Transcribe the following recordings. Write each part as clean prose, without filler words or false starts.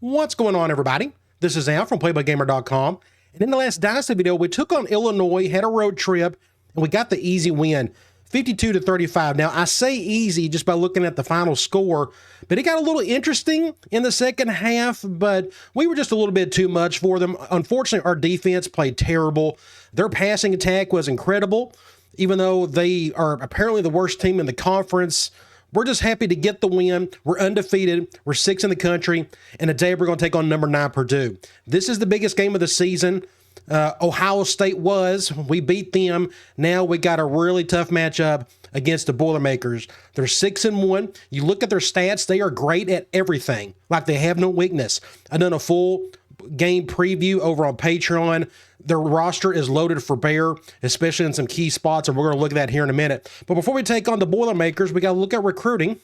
What's going on, everybody? This is Al from PlayByGamer.com, and in the last Dynasty video, we took on Illinois, had a road trip, and we got the easy win, 52-35. Now, I say easy just by looking at the final score, but it got a little interesting in the second half, but we were just a little bit too much for them. Unfortunately, our defense played terrible. Their passing attack was incredible, even though they are apparently the worst team in the conference. We're just happy to get the win. We're undefeated. We're 6th in the country. And today we're going to take on number 9 Purdue. This is the biggest game of the season. Ohio State was. We beat them. Now we got a really tough matchup against the Boilermakers. They're 6-1. You look at their stats, they are great at everything. Like they have no weakness. I've done a full game preview over on Patreon. Their roster is loaded for bear, especially in some key spots, and we're going to look at that here in a minute. But before we take on the Boilermakers, we got to look at recruiting.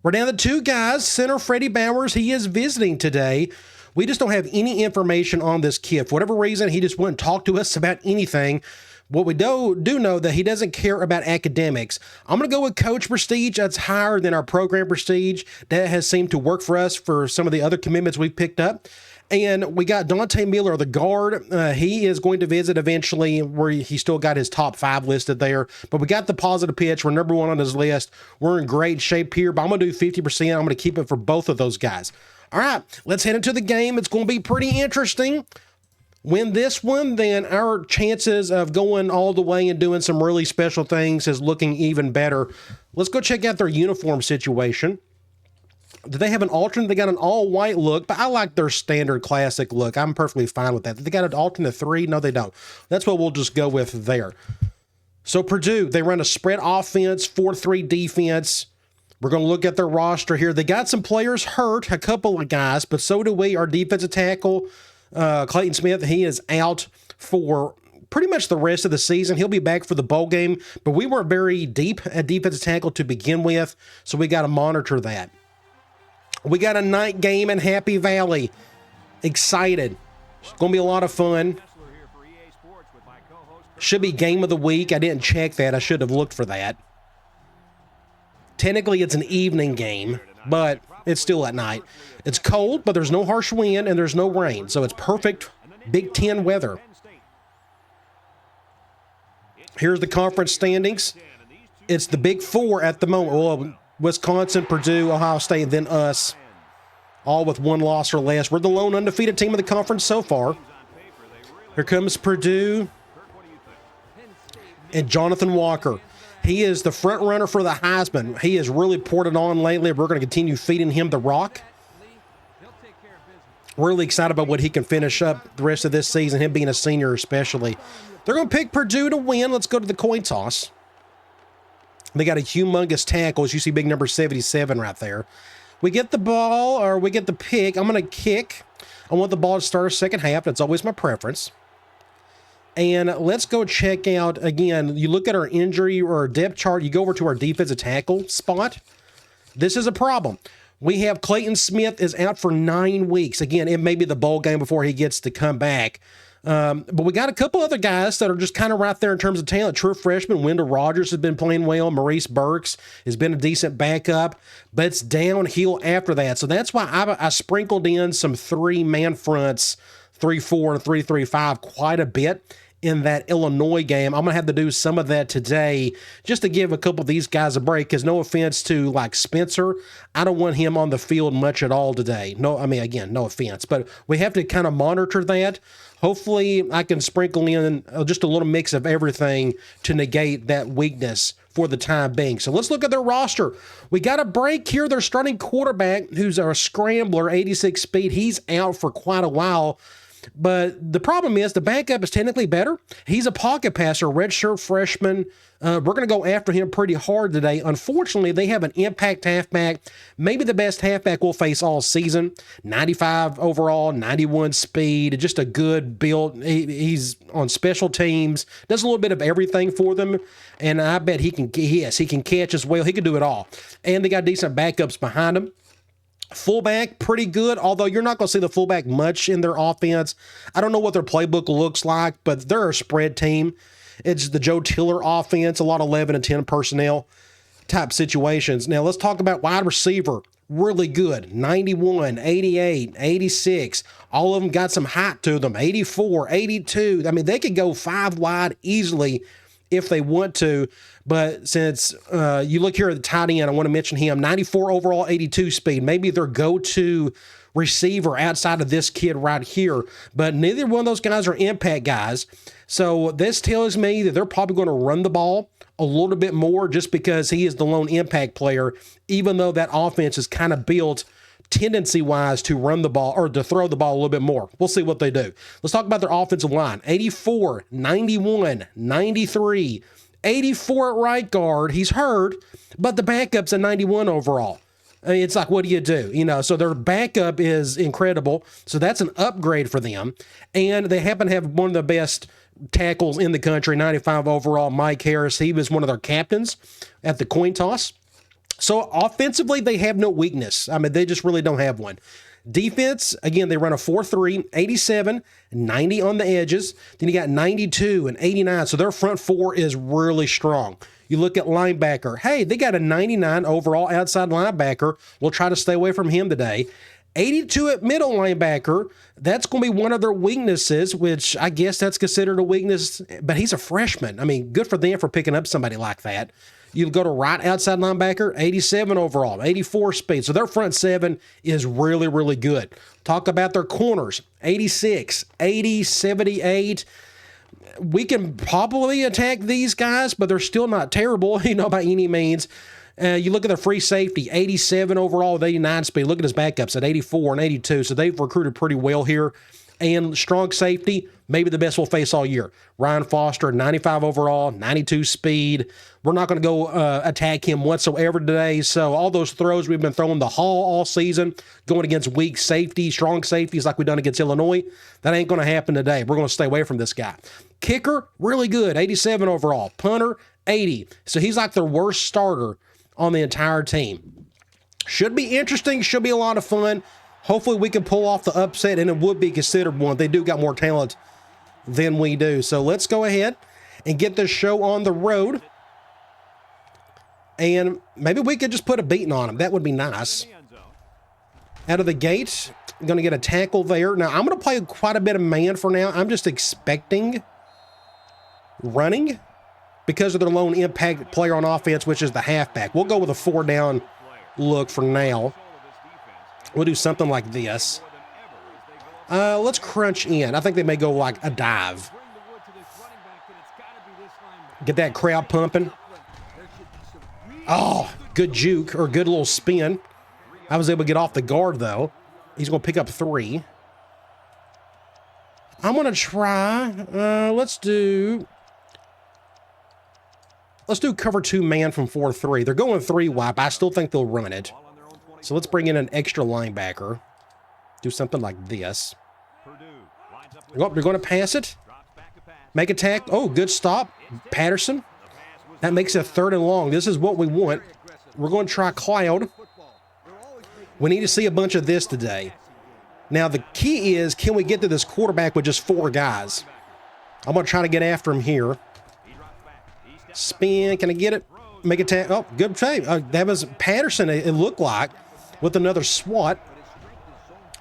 We're down to 2 guys. Center Freddie Bowers, he is visiting today. We just don't have any information on this kid. For whatever reason, he just wouldn't talk to us about anything. What we do know that he doesn't care about academics. I'm going to go with coach prestige. That's higher than our program prestige. That has seemed to work for us for some of the other commitments we've picked up. And we got Dante Miller, the guard. He is going to visit eventually, where he still got his top 5 listed there. But we got the positive pitch. We're number 1 on his list. We're in great shape here, but I'm going to do 50%. I'm going to keep it for both of those guys. All right, let's head into the game. It's going to be pretty interesting. Win this one, then our chances of going all the way and doing some really special things is looking even better. Let's go check out their uniform situation. Do they have an alternate? They got an all-white look, but I like their standard classic look. I'm perfectly fine with that. They got an alternate 3? No, they don't. That's what we'll just go with there. So Purdue, they run a spread offense, 4-3 defense. We're going to look at their roster here. They got some players hurt, a couple of guys, but so do we. Our defensive tackle, Clayton Smith, he is out for pretty much the rest of the season. He'll be back for the bowl game, but we weren't very deep at defensive tackle to begin with, so we got to monitor that. We got a night game in Happy Valley. Excited. It's going to be a lot of fun. Should be game of the week. I didn't check that. I should have looked for that. Technically, it's an evening game, but it's still at night. It's cold, but there's no harsh wind and there's no rain, so it's perfect Big Ten weather. Here's the conference standings. It's the Big 4 at the moment. Well, Wisconsin, Purdue, Ohio State, then us, all with 1 loss or less. We're the lone undefeated team of the conference so far. Here comes Purdue and Jonathan Walker. He is the front runner for the Heisman. He has really poured it on lately. We're going to continue feeding him the rock. Really excited about what he can finish up the rest of this season, him being a senior especially. They're going to pick Purdue to win. Let's go to the coin toss. They got a humongous tackle, as you see big number 77 right there. We get the ball, or we get the pick. I'm going to kick. I want the ball to start a second half. That's always my preference. And let's go check out, again, you look at our injury or our depth chart, you go over to our defensive tackle spot. This is a problem. We have Clayton Smith is out for 9 weeks. Again, it may be the bowl game before he gets to come back. But we got a couple other guys that are just kind of right there in terms of talent. True freshman Wendell Rogers has been playing well. Maurice Burks has been a decent backup, but it's downhill after that. So that's why I sprinkled in some 3-man fronts, 3-4 and 3-3-5 quite a bit in that Illinois game. I'm going to have to do some of that today just to give a couple of these guys a break, because no offense to like Spencer, I don't want him on the field much at all today. No, I mean, again, no offense, but we have to kind of monitor that. Hopefully I can sprinkle in just a little mix of everything to negate that weakness for the time being. So let's look at their roster. We got a break here. Their starting quarterback, who's our scrambler, 86 speed, he's out for quite a while. But the problem is the backup is technically better. He's a pocket passer, redshirt freshman. We're going to go after him pretty hard today. Unfortunately, they have an impact halfback, maybe the best halfback we'll face all season. 95 overall, 91 speed, just a good build. He's on special teams, does a little bit of everything for them, and I bet he can catch as well. He can do it all. And they got decent backups behind him. Fullback, pretty good, although you're not going to see the fullback much in their offense. I don't know what their playbook looks like, but they're a spread team. It's the Joe Tiller offense, a lot of 11 and 10 personnel type situations. Now, let's talk about wide receiver. really good. 91, 88, 86. All of them got some height to them. 84, 82. I mean, they could go 5 wide easily if they want to. But since you look here at the tight end, I want to mention him. 94 overall, 82 speed. Maybe their go-to receiver outside of this kid right here. But neither one of those guys are impact guys. So this tells me that they're probably going to run the ball a little bit more just because he is the lone impact player, even though that offense is kind of built tendency-wise to run the ball or to throw the ball a little bit more. We'll see what they do. Let's talk about their offensive line. 84, 91, 93, 84 at right guard. He's hurt, but the backup's a 91 overall. I mean, it's like, what do you do? You know, so their backup is incredible. So that's an upgrade for them. And they happen to have one of the best tackles in the country, 95 overall, Mike Harris. He was one of their captains at the coin toss. So offensively, they have no weakness. I mean, they just really don't have one. Defense, again, they run a 4-3, 87, 90 on the edges. Then you got 92 and 89. So their front four is really strong. You look at linebacker. Hey, they got a 99 overall outside linebacker. We'll try to stay away from him today. 82 at middle linebacker. That's going to be one of their weaknesses, which I guess that's considered a weakness, but he's a freshman. I mean, good for them for picking up somebody like that. You go to right outside linebacker, 87 overall, 84 speed. So their front seven is really, really good. Talk about their corners, 86, 80, 78. We can probably attack these guys, but they're still not terrible, you know, by any means. You look at the free safety, 87 overall with 89 speed. Look at his backups at 84 and 82. So they've recruited pretty well here. And strong safety, maybe the best we'll face all year. Ryan Foster, 95 overall, 92 speed. We're not going to go attack him whatsoever today. So all those throws we've been throwing the hall all season, going against weak safety, strong safeties like we've done against Illinois, that ain't going to happen today. We're going to stay away from this guy. Kicker, really good, 87 overall. Punter, 80. So he's like their worst starter on the entire team. Should be interesting, should be a lot of fun. Hopefully we can pull off the upset, and it would be considered one. They do got more talent than we do. So let's go ahead and get this show on the road. And maybe we could just put a beating on them. That would be nice. Out of the gate, I'm going to get a tackle there. Now, I'm going to play quite a bit of man for now. I'm just expecting running because of their lone impact player on offense, which is the halfback. We'll go with a 4-down look for now. We'll do something like this. Let's crunch in. I think they may go like a dive. Get that crowd pumping. Oh, good juke or good little spin. I was able to get off the guard, though. He's going to pick up 3. I'm going to try. Let's do cover 2 man from 4-3. They're going 3 wide, but I still think they'll run it. So let's bring in an extra linebacker. Do something like this. Oh, they're going to pass it. Make a tack. Oh, good stop. Patterson. That makes it 3rd and long. This is what we want. We're going to try Cloud. We need to see a bunch of this today. Now, the key is, can we get to this quarterback with just 4 guys? I'm going to try to get after him here. Spin. Can I get it? Make a tack. Oh, good save. That was Patterson, it looked like, with another swat.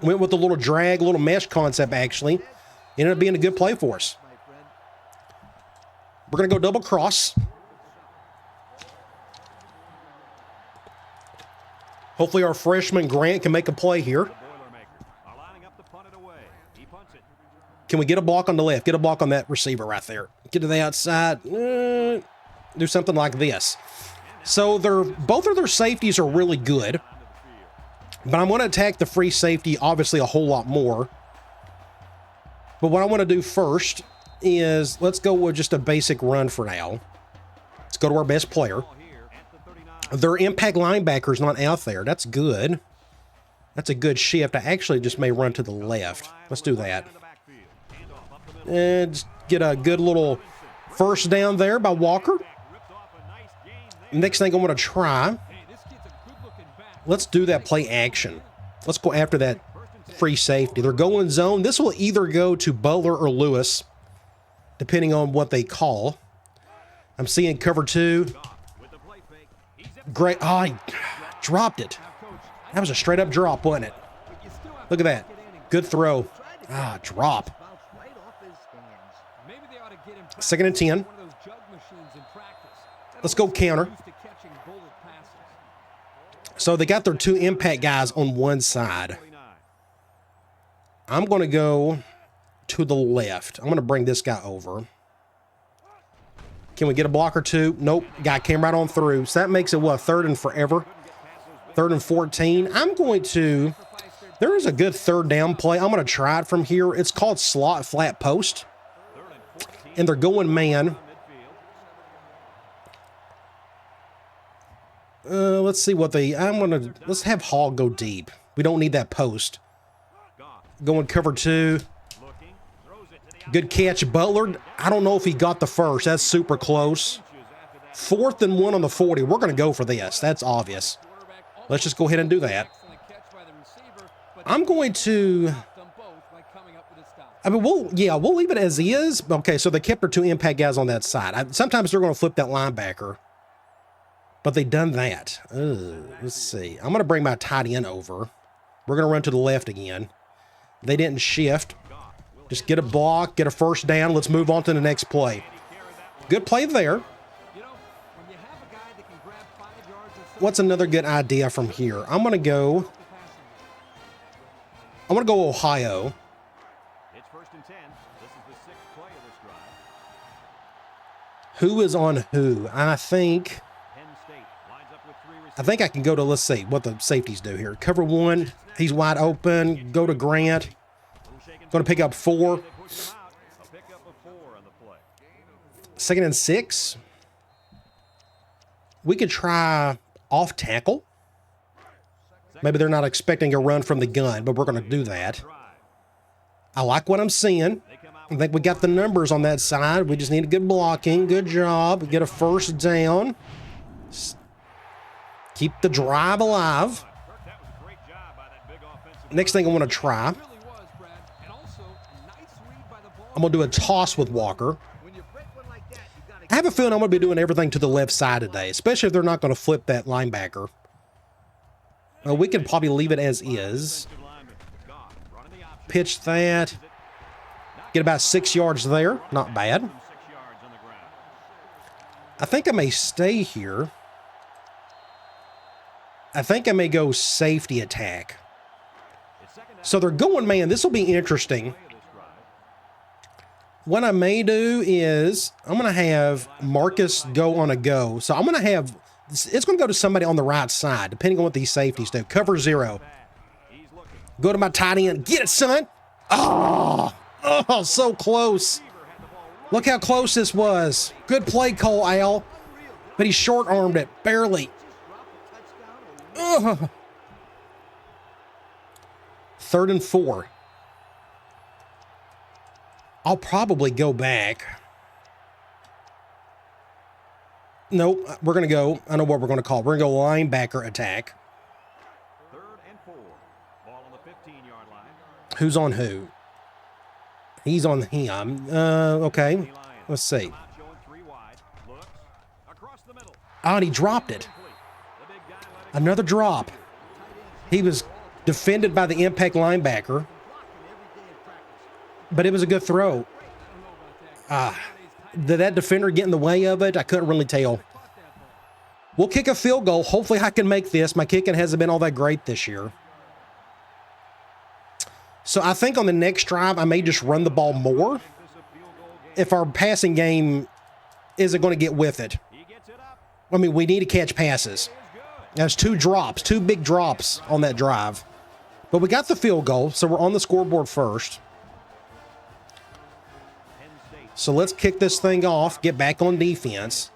Went with a little drag, a little mesh concept, actually. Ended up being a good play for us. We're going to go double cross. Hopefully our freshman Grant can make a play here. Can we get a block on the left? Get a block on that receiver right there. Get to the outside. Do something like this. So both of their safeties are really good. But I'm going to attack the free safety, obviously, a whole lot more. But what I want to do first is let's go with just a basic run for now. Let's go to our best player. Their impact linebacker's not out there. That's good. That's a good shift. I actually just may run to the left. Let's do that. And get a good little first down there by Walker. Next thing I want to try, let's do that play action. Let's go after that free safety. They're going zone. This will either go to Butler or Lewis, depending on what they call. I'm seeing cover 2. Great. Oh, I dropped it. That was a straight up drop, wasn't it? Look at that. Good throw. Ah, drop. 2nd and 10. Let's go counter. So they got their 2 impact guys on one side. I'm going to go to the left. I'm going to bring this guy over. Can we get a block or two? Nope. Guy came right on through. So that makes it, what, 3rd and forever? 3rd and 14. I'm going to... There is a good 3rd down play. I'm going to try it from here. It's called slot flat post. And they're going man. Let's see what they... Let's have Hall go deep. We don't need that post. Going cover 2. Good catch, Butler. I don't know if he got the first. That's super close. 4th and 1 on the 40. We're going to go for this. That's obvious. Let's just go ahead and do that. I'm going to... I mean, we'll leave it as is. Okay, so they kept their 2 impact guys on that side. Sometimes they're going to flip that linebacker. But they done that. Let's see. I'm going to bring my tight end over. We're going to run to the left again. They didn't shift. Just get a block, get a 1st down. Let's move on to the next play. Good play there. What's another good idea from here? I'm going to go Ohio. It's 1st and 10. This is the 6th play of this drive. Who is on who? I think I can go to, let's see what the safeties do here. Cover 1. He's wide open. Go to Grant. Going to pick up 4. 2nd and 6. We could try off tackle. Maybe they're not expecting a run from the gun, but we're going to do that. I like what I'm seeing. I think we got the numbers on that side. We just need a good blocking. Good job. Get a 1st down. Keep the drive alive. Next thing I want to try. I'm going to do a toss with Walker. I have a feeling I'm going to be doing everything to the left side today, especially if they're not going to flip that linebacker. We can probably leave it as is. Pitch that. Get about 6 yards there. Not bad. I think I may stay here. I think I may go safety attack. So they're going man. This will be interesting. What I may do is I'm going to have Marcus go on a go. So I'm going to have, it's going to go to somebody on the right side, depending on what these safeties do. Cover 0. Go to my tight end. Get it, son. Oh, so close. Look how close this was. Good play call, Al. But he short-armed it, barely. 3rd and 4. I'll probably go back. Nope, we're going to go, I know what we're going to call it. We're going to go linebacker attack. 3rd and 4. Ball on the 15-yard line. Who's on who? He's on him. Okay, let's see. Oh, and he dropped it. Another drop. He was defended by the impact linebacker. But it was a good throw. Did that defender get in the way of it? I couldn't really tell. We'll kick a field goal. Hopefully I can make this. My kicking hasn't been all that great this year. So I think on the next drive, I may just run the ball more if our passing game isn't going to get with it. I mean, we need to catch passes. There's 2 drops, 2 big drops on that drive. But we got the field goal, so we're on the scoreboard first. So let's kick this thing off, get back on defense.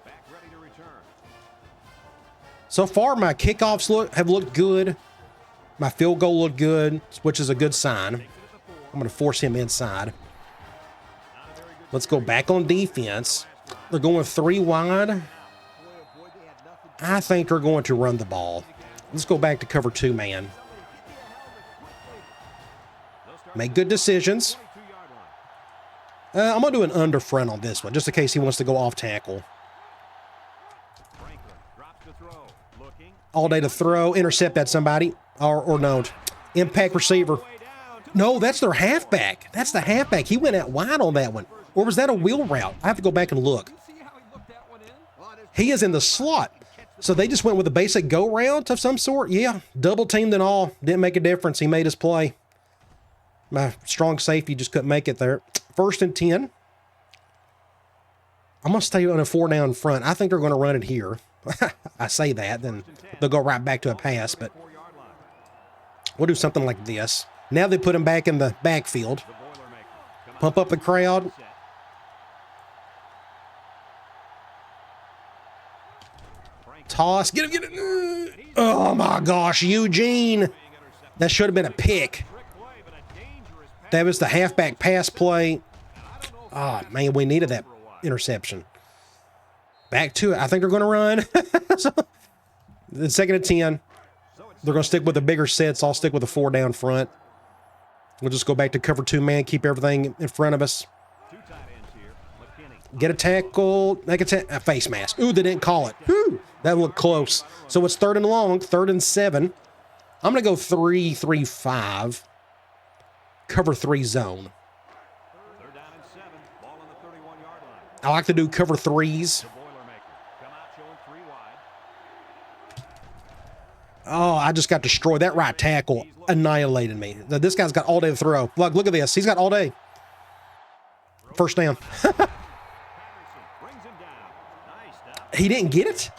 So far, my kickoffs have looked good. My field goal looked good, which is a good sign. I'm going to force him inside. Let's go back on defense. They're going 3 wide. I think they're going to run the ball. Let's go back to cover 2 man. Make good decisions. I'm going to do an under front on this one, just in case he wants to go off tackle. All day to throw. Intercept that, somebody. Or no, impact receiver. No, that's their halfback. That's the halfback. He went out wide on that one. Or was that a wheel route? I have to go back and look. He is in the slot. So they just went with a basic go route of some sort? Yeah, double teamed and all. Didn't make a difference. He made his play. My strong safety just couldn't make it there. 1st and 10. I'm going to stay on a 4 down front. I think they're going to run it here. I say that, then they'll go right back to a pass, but we'll do something like this. Now they put him back in the backfield. Pump up the crowd. Toss. Get him. Oh, my gosh, Eugene. That should have been a pick. That was the halfback pass play. Oh, man, we needed that interception. Back to it. I think they're going to run. So, the 2nd and 10. They're going to stick with the bigger sets. I'll stick with the 4 down front. We'll just go back to cover 2 man, keep everything in front of us. Get a tackle, make a face mask. Ooh, they didn't call it. Whew, that looked close. So it's 3rd and long, 3rd and 7. I'm going to go 3-3-5. Cover 3 zone. I like to do cover 3s. Oh, I just got destroyed. That right tackle annihilated me. This guy's got all day to throw. Look at this. He's got all day. 1st down. He didn't get it?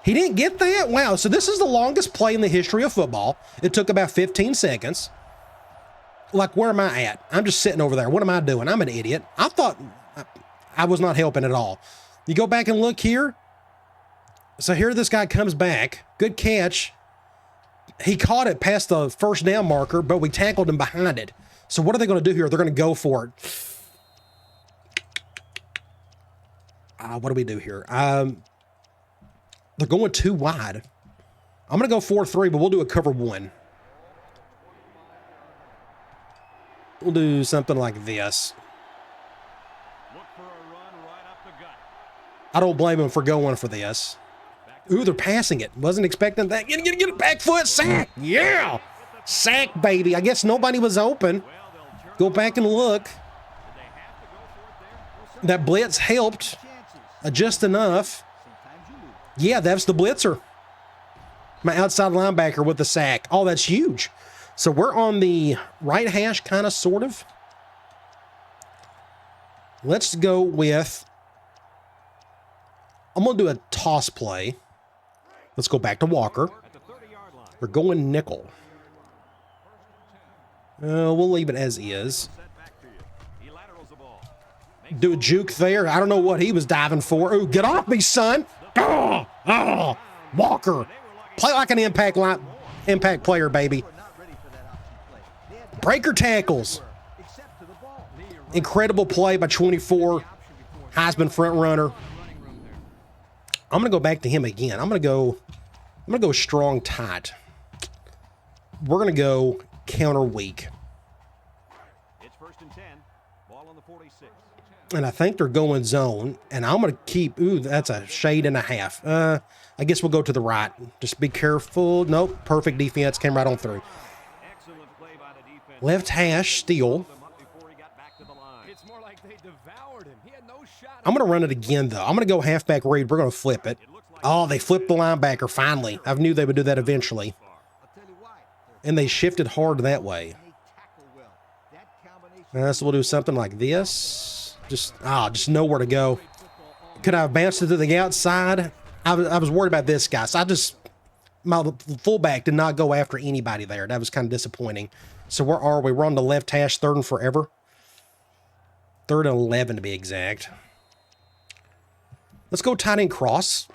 He didn't get that? Wow. So this is the longest play in the history of football. It took about 15 seconds. Like, where am I at? I'm just sitting over there. What am I doing? I'm an idiot. I thought I was not helping at all. You go back and look here. So here this guy comes back. Good catch. He caught it past the 1st down marker, but we tackled him behind it. So what are they going to do here? They're going to go for it. What do we do here? They're going too wide. I'm going to go 4-3, but we'll do a cover 1. We'll do something like this. I don't blame him for going for this. Ooh, they're passing it. Wasn't expecting that. Get it. Back foot. Sack. Yeah. Sack, baby. I guess nobody was open. Go back and look. That blitz helped just enough. Yeah, that's the blitzer. My outside linebacker with the sack. Oh, that's huge. So we're on the right hash, kind of, sort of. Let's go with... I'm going to do a toss play. Let's go back to Walker. We're going nickel. We'll leave it as is. Do a juke there. I don't know what he was diving for. Ooh, get off me, son. Oh, Walker. Play like an impact player, baby. Breaker tackles. Incredible play by 24. Heisman front runner. I'm going to go back to him again. I'm going to go strong tight. We're going to go counter weak. It's 1st and 10. Ball on the 46. And I think they're going zone. And I'm going to keep... Ooh, that's a shade and a half. I guess we'll go to the right. Just be careful. Nope. Perfect defense. Came right on through. Excellent play by the defense. Left hash, steal. It's more like they devoured him. He had no shot. I'm going to run it again, though. I'm going to go halfback read. We're going to flip it. Oh, they flipped the linebacker, finally. I knew they would do that eventually. And they shifted hard that way. So we'll do something like this. Just nowhere to go. Could I have bounced it to the outside? I was worried about this guy. So my fullback did not go after anybody there. That was kind of disappointing. So where are we? We're on the left hash, 3rd and forever. 3rd and 11 to be exact. Let's go tight end cross.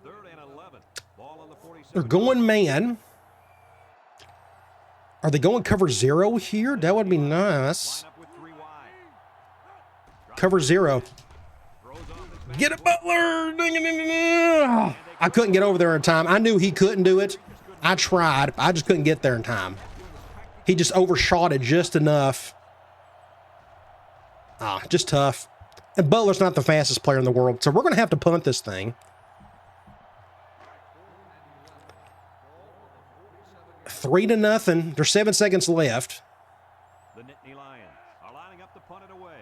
3rd and 11. Ball on the 46. They're going man. Are they going cover 0 here? That would be nice. Cover 0. Get it, Butler! I couldn't get over there in time. I knew he couldn't do it. I tried. I just couldn't get there in time. He just overshot it just enough. Just tough. And Butler's not the fastest player in the world, so we're going to have to punt this thing. 3-0. There's 7 seconds left. The Nittany Lions are lining up to punt it away.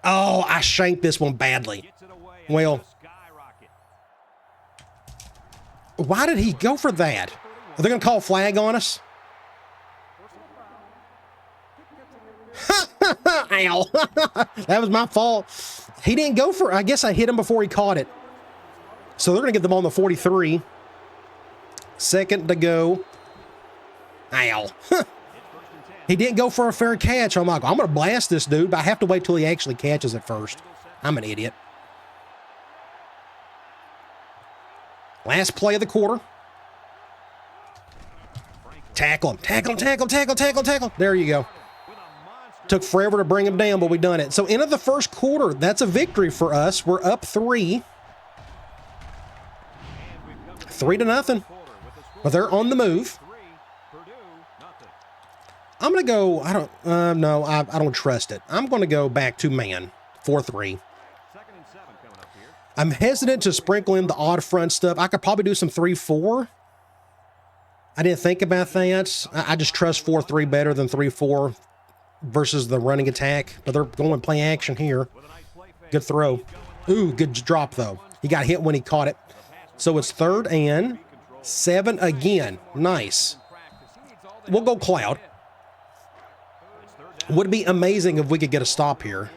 Oh, I shanked this one badly. Gets it away and Well, it's a skyrocket. why did he go for that? Are they going to call flag on us? Ow. That was my fault. He didn't go for it. I guess I hit him before he caught it. So they're going to get them on the 43. Second to go. Ow. He didn't go for a fair catch. I'm like, I'm going to blast this dude, but I have to wait till he actually catches it first. I'm an idiot. Last play of the quarter. Tackle him. Tackle him. Tackle him. Tackle, tackle, tackle. There you go. Took forever to bring him down, but we done it. So end of the first quarter, that's a victory for us. We're up 3. 3-0. But they're on the move. I'm going to go, no, I don't trust it. I'm going to go back to man, 4-3. I'm hesitant to sprinkle in the odd front stuff. I could probably do some 3-4. I didn't think about that. I just trust 4-3 better than 3-4 versus the running attack. But they're going play action here. Good throw. Ooh, good drop, though. He got hit when he caught it. So it's 3rd and 7 again. Nice. We'll go cloud. Would be amazing if we could get a stop here.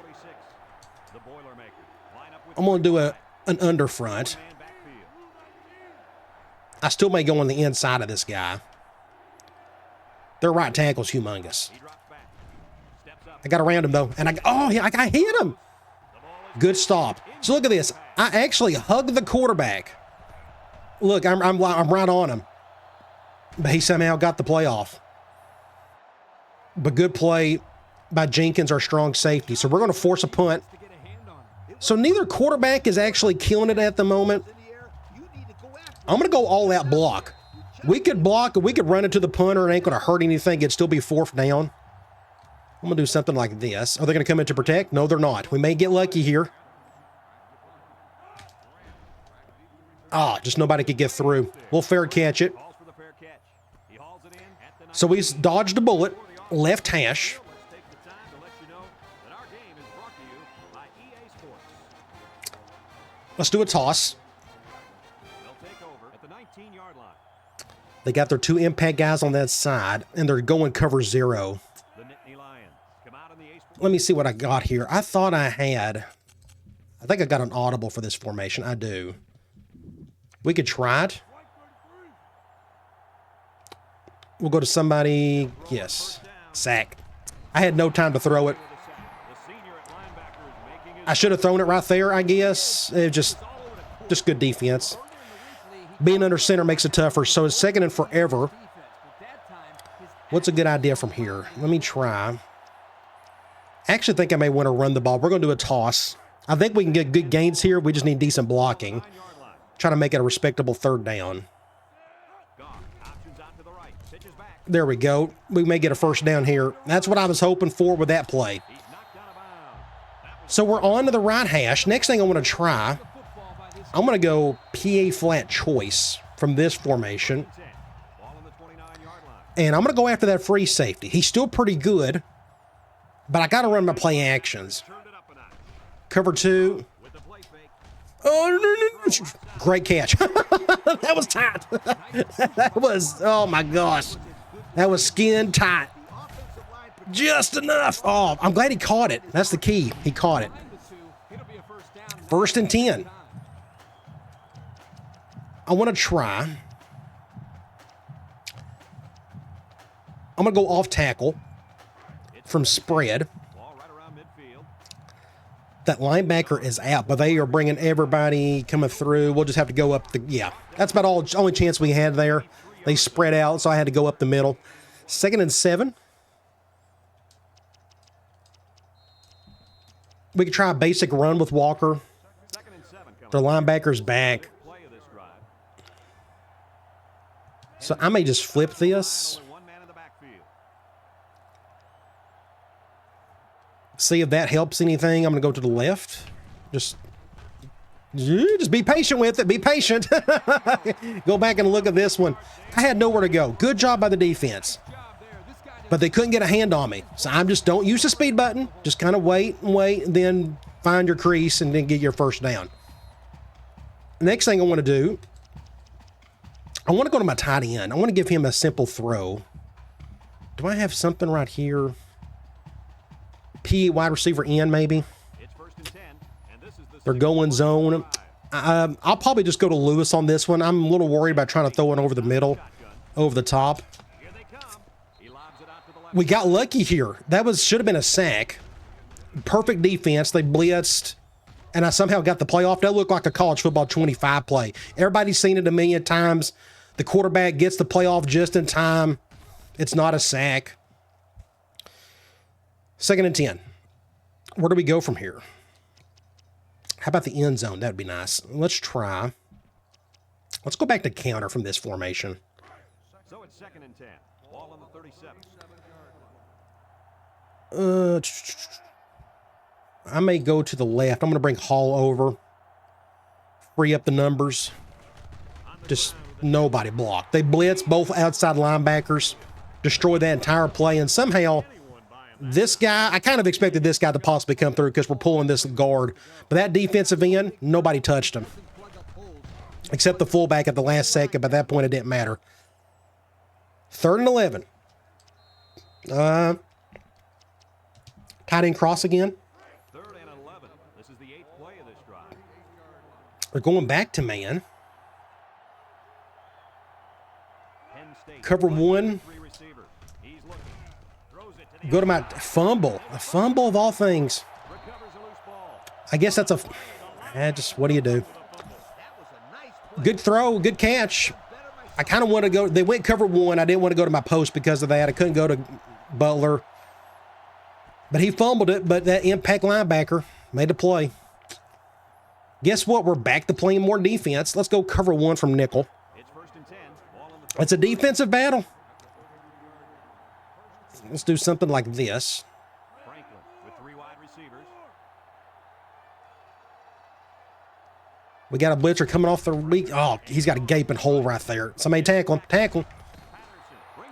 I'm going to do an under front. I still may go on the inside of this guy. Their right tackle's humongous. I got around him, though. And I hit him. Good stop. So look at this. I actually hugged the quarterback. Look, I'm right on him. But he somehow got the play off. But good play by Jenkins, our strong safety. So we're going to force a punt. So neither quarterback is actually killing it at the moment. I'm going to go all out block. We could block, we could run into the punter. It ain't going to hurt anything. It'd still be 4th down. I'm going to do something like this. Are they going to come in to protect? No, they're not. We may get lucky here. Just nobody could get through. We'll fair catch it. So he's dodged a bullet. Left hash. Let's do a toss. They got their 2 impact guys on that side, and they're going cover 0. Let me see what I got here. I thought I think I got an audible for this formation. I do. We could try it. We'll go to somebody. Yes. Sack. I had no time to throw it. I should have thrown it right there, I guess. It just good defense. Being under center makes it tougher, so it's 2nd and forever. What's a good idea from here? Let me try. I actually think I may want to run the ball. We're going to do a toss. I think we can get good gains here. We just need decent blocking. Try to make it a respectable 3rd down. There we go. We may get a 1st down here. That's what I was hoping for with that play. So we're on to the right hash. Next thing I want to try, I'm going to go PA flat choice from this formation. And I'm going to go after that free safety. He's still pretty good, but I got to run my play actions. Cover 2. Oh, great catch. That was tight. That was, oh my gosh. That was skin tight. Just enough. Oh, I'm glad he caught it. That's the key. He caught it. 1st and 10. I want to try. I'm going to go off tackle from spread. That linebacker is out, but they are bringing everybody coming through. We'll just have to go up the, yeah. That's about only chance we had there. They spread out, so I had to go up the middle. 2nd and 7. We could try a basic run with Walker. Their linebacker's back. So I may just flip this. See if that helps anything. I'm going to go to the left. Just Just be patient with it. Be patient. Go back and look at this one. I had nowhere to go. Good job by the defense. But they couldn't get a hand on me. So I'm just, don't use the speed button. Just kind of wait and wait, and then find your crease and then get your first down. Next thing I want to do, I want to go to my tight end. I want to give him a simple throw. Do I have something right here? P wide receiver in, maybe? They're going zone. I'll probably just go to Lewis on this one. I'm a little worried about trying to throw it over the middle, over the top. We got lucky here. That should have been a sack. Perfect defense. They blitzed, and I somehow got the play off. That looked like a college football 25 play. Everybody's seen it a million times. The quarterback gets the play off just in time. It's not a sack. 2nd and 10. Where do we go from here? How about the end zone? That would be nice. Let's try. Let's go back to counter from this formation. So it's 2nd and 10. Ball on the 37. I may go to the left. I'm going to bring Hall over. Free up the numbers. Just nobody blocked. They blitzed both outside linebackers. Destroyed that entire play. And somehow, this guy, I kind of expected this guy to possibly come through because we're pulling this guard. But that defensive end, nobody touched him. Except the fullback at the last second. By that point, it didn't matter. 3rd and 11. Tight end cross again. 3rd and 11. This is the 8th play of this drive. They're going back to man. Penn State. Cover 1. He's looking. Throws it to the Go to my fumble. A fumble of all things. recovers a loose ball. I guess that's just what do you do? Good throw, good catch. I kind of want to go. They went cover 1. I didn't want to go to my post because of that. I couldn't go to Butler. But he fumbled it, but that impact linebacker made the play. Guess what? We're back to playing more defense. Let's go cover 1 from nickel. It's 1st and 10. Ball on the It's a defensive battle. Let's do something like this. Franklin with 3 wide receivers. We got a blitzer coming off the weak. Oh, he's got a gaping hole right there. Somebody tackle him. Tackle.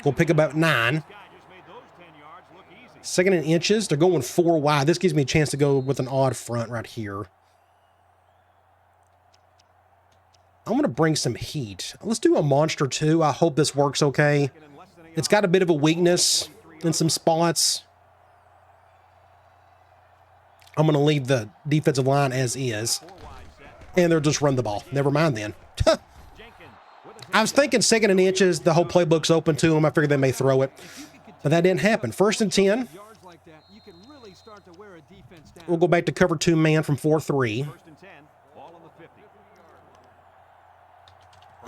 We'll pick about 9. Guy just made those 10 yards look easy. 2nd and inches. They're going 4 wide. This gives me a chance to go with an odd front right here. I'm going to bring some heat. Let's do a monster 2. I hope this works okay. It's got a bit of a weakness in some spots. I'm going to leave the defensive line as is. And they'll just run the ball. Never mind then. I was thinking 2nd and inches. The whole playbook's open to them. I figured they may throw it. But that didn't happen. 1st and 10. We'll go back to cover 2 man from 4-3. 1st and 10. Ball on the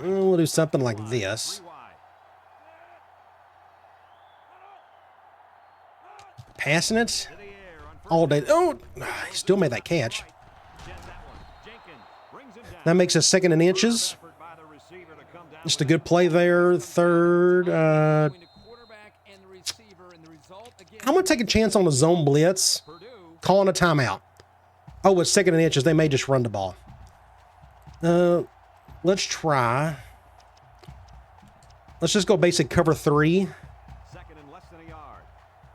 50. We'll do something like this. 3 wide. Passing it To the air on first all day. Oh, he still made that catch. Sends that one. Jenkins brings him down. That makes us 2nd and inches. Effort by the receiver to come down Just a good play there. 3rd. I'm going to take a chance on a zone blitz. Purdue. Calling a timeout. Oh, it's 2nd and inches. They may just run the ball. Let's try. Let's just go basic cover 3 2nd and less than a yard.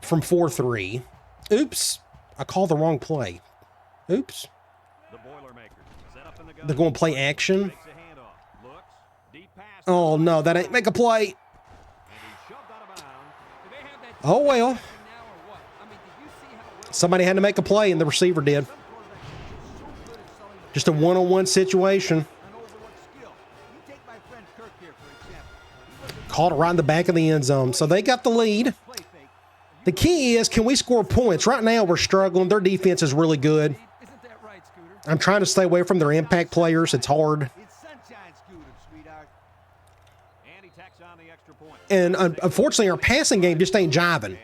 from 4-3. Oops. I called the wrong play. Oops. The Boilermakers set up in the gun. They're going to play action. Takes a handoff. Looks. Deep pass. Oh, no. That ain't make a play. And he's shoved out of bounds. Oh, well. Somebody had to make a play, and the receiver did. Just a one-on-one situation. Caught it right in the back of the end zone. So they got the lead. The key is, can we score points? Right now, we're struggling. Their defense is really good. I'm trying to stay away from their impact players. It's hard. And he tacks on the extra point. And unfortunately, our passing game just ain't jiving.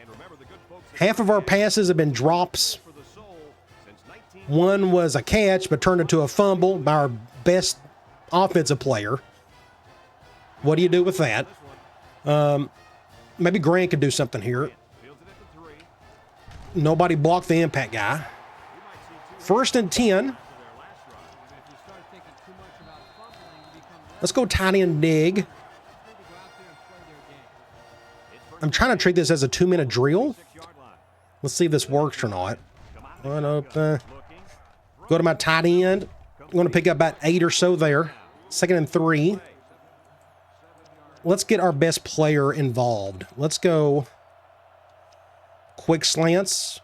Half of our passes have been drops. For the soul since 19 One was a catch, but turned into a fumble by our best offensive player. What do you do with that? Maybe Grant could do something here. fields it at the 3. Nobody blocked the impact guy. 1st and 10. Their last drive. If you start Let's go tight end dig. I'm trying to treat this as a 2-minute drill. Let's see if this works or not. Run open. Go to my tight end. I'm going to pick up about 8 or so there. 2nd and 3. Let's get our best player involved. Let's go quick slants.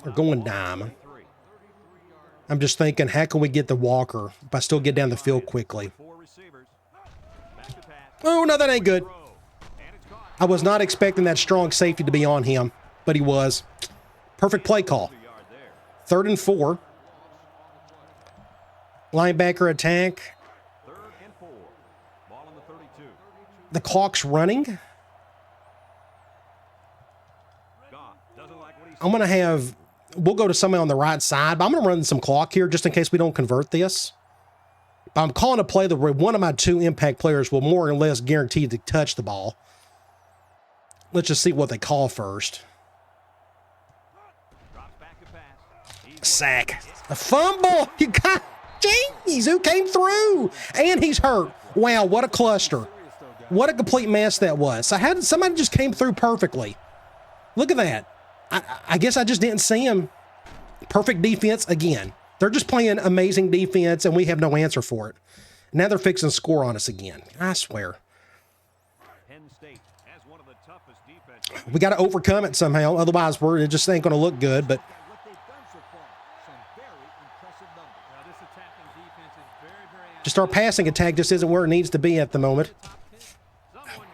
We're going dime. I'm just thinking, how can we get the Walker but still get down the field quickly? Oh, no, that ain't good. I was not expecting that strong safety to be on him, but he was. Perfect play call. 3rd and 4. Linebacker attack. The clock's running. I'm going to have, we'll go to somebody on the right side, but I'm going to run some clock here just in case we don't convert this. But I'm calling a play that one of my 2 impact players will more or less guarantee to touch the ball. Let's just see what they call first. Sack. A fumble. You got, jeez, who came through? And he's hurt. Wow, what a cluster. What a complete mess that was. So how did somebody just came through perfectly? Look at that. I guess I just didn't see him. Perfect defense again. They're just playing amazing defense, and we have no answer for it. Now they're fixing to score on us again. I swear. We got to overcome it somehow. Otherwise, it just ain't going to look good. But just our passing attack just isn't where it needs to be at the moment.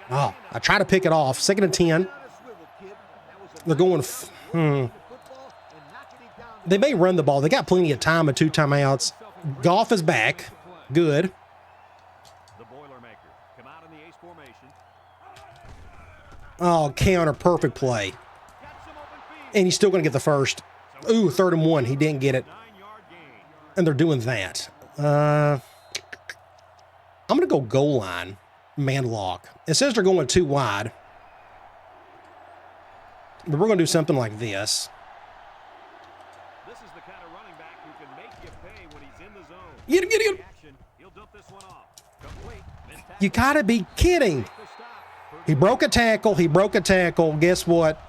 Oh, I try to pick it off. 2nd and 10. They're going, They may run the ball. They got plenty of time with 2 timeouts. Goff is back. Good. Oh, counter. Perfect play. And he's still going to get the first. Ooh, 3rd and 1. He didn't get it. And they're doing that. I'm going to go goal line. Man lock. It says they're going 2 wide. But we're going to do something like this. This is the kind of running back who can make you pay when he's in the zone. Get. He'll dump this one off. Complete. You got to be kidding. He broke a tackle. Guess what?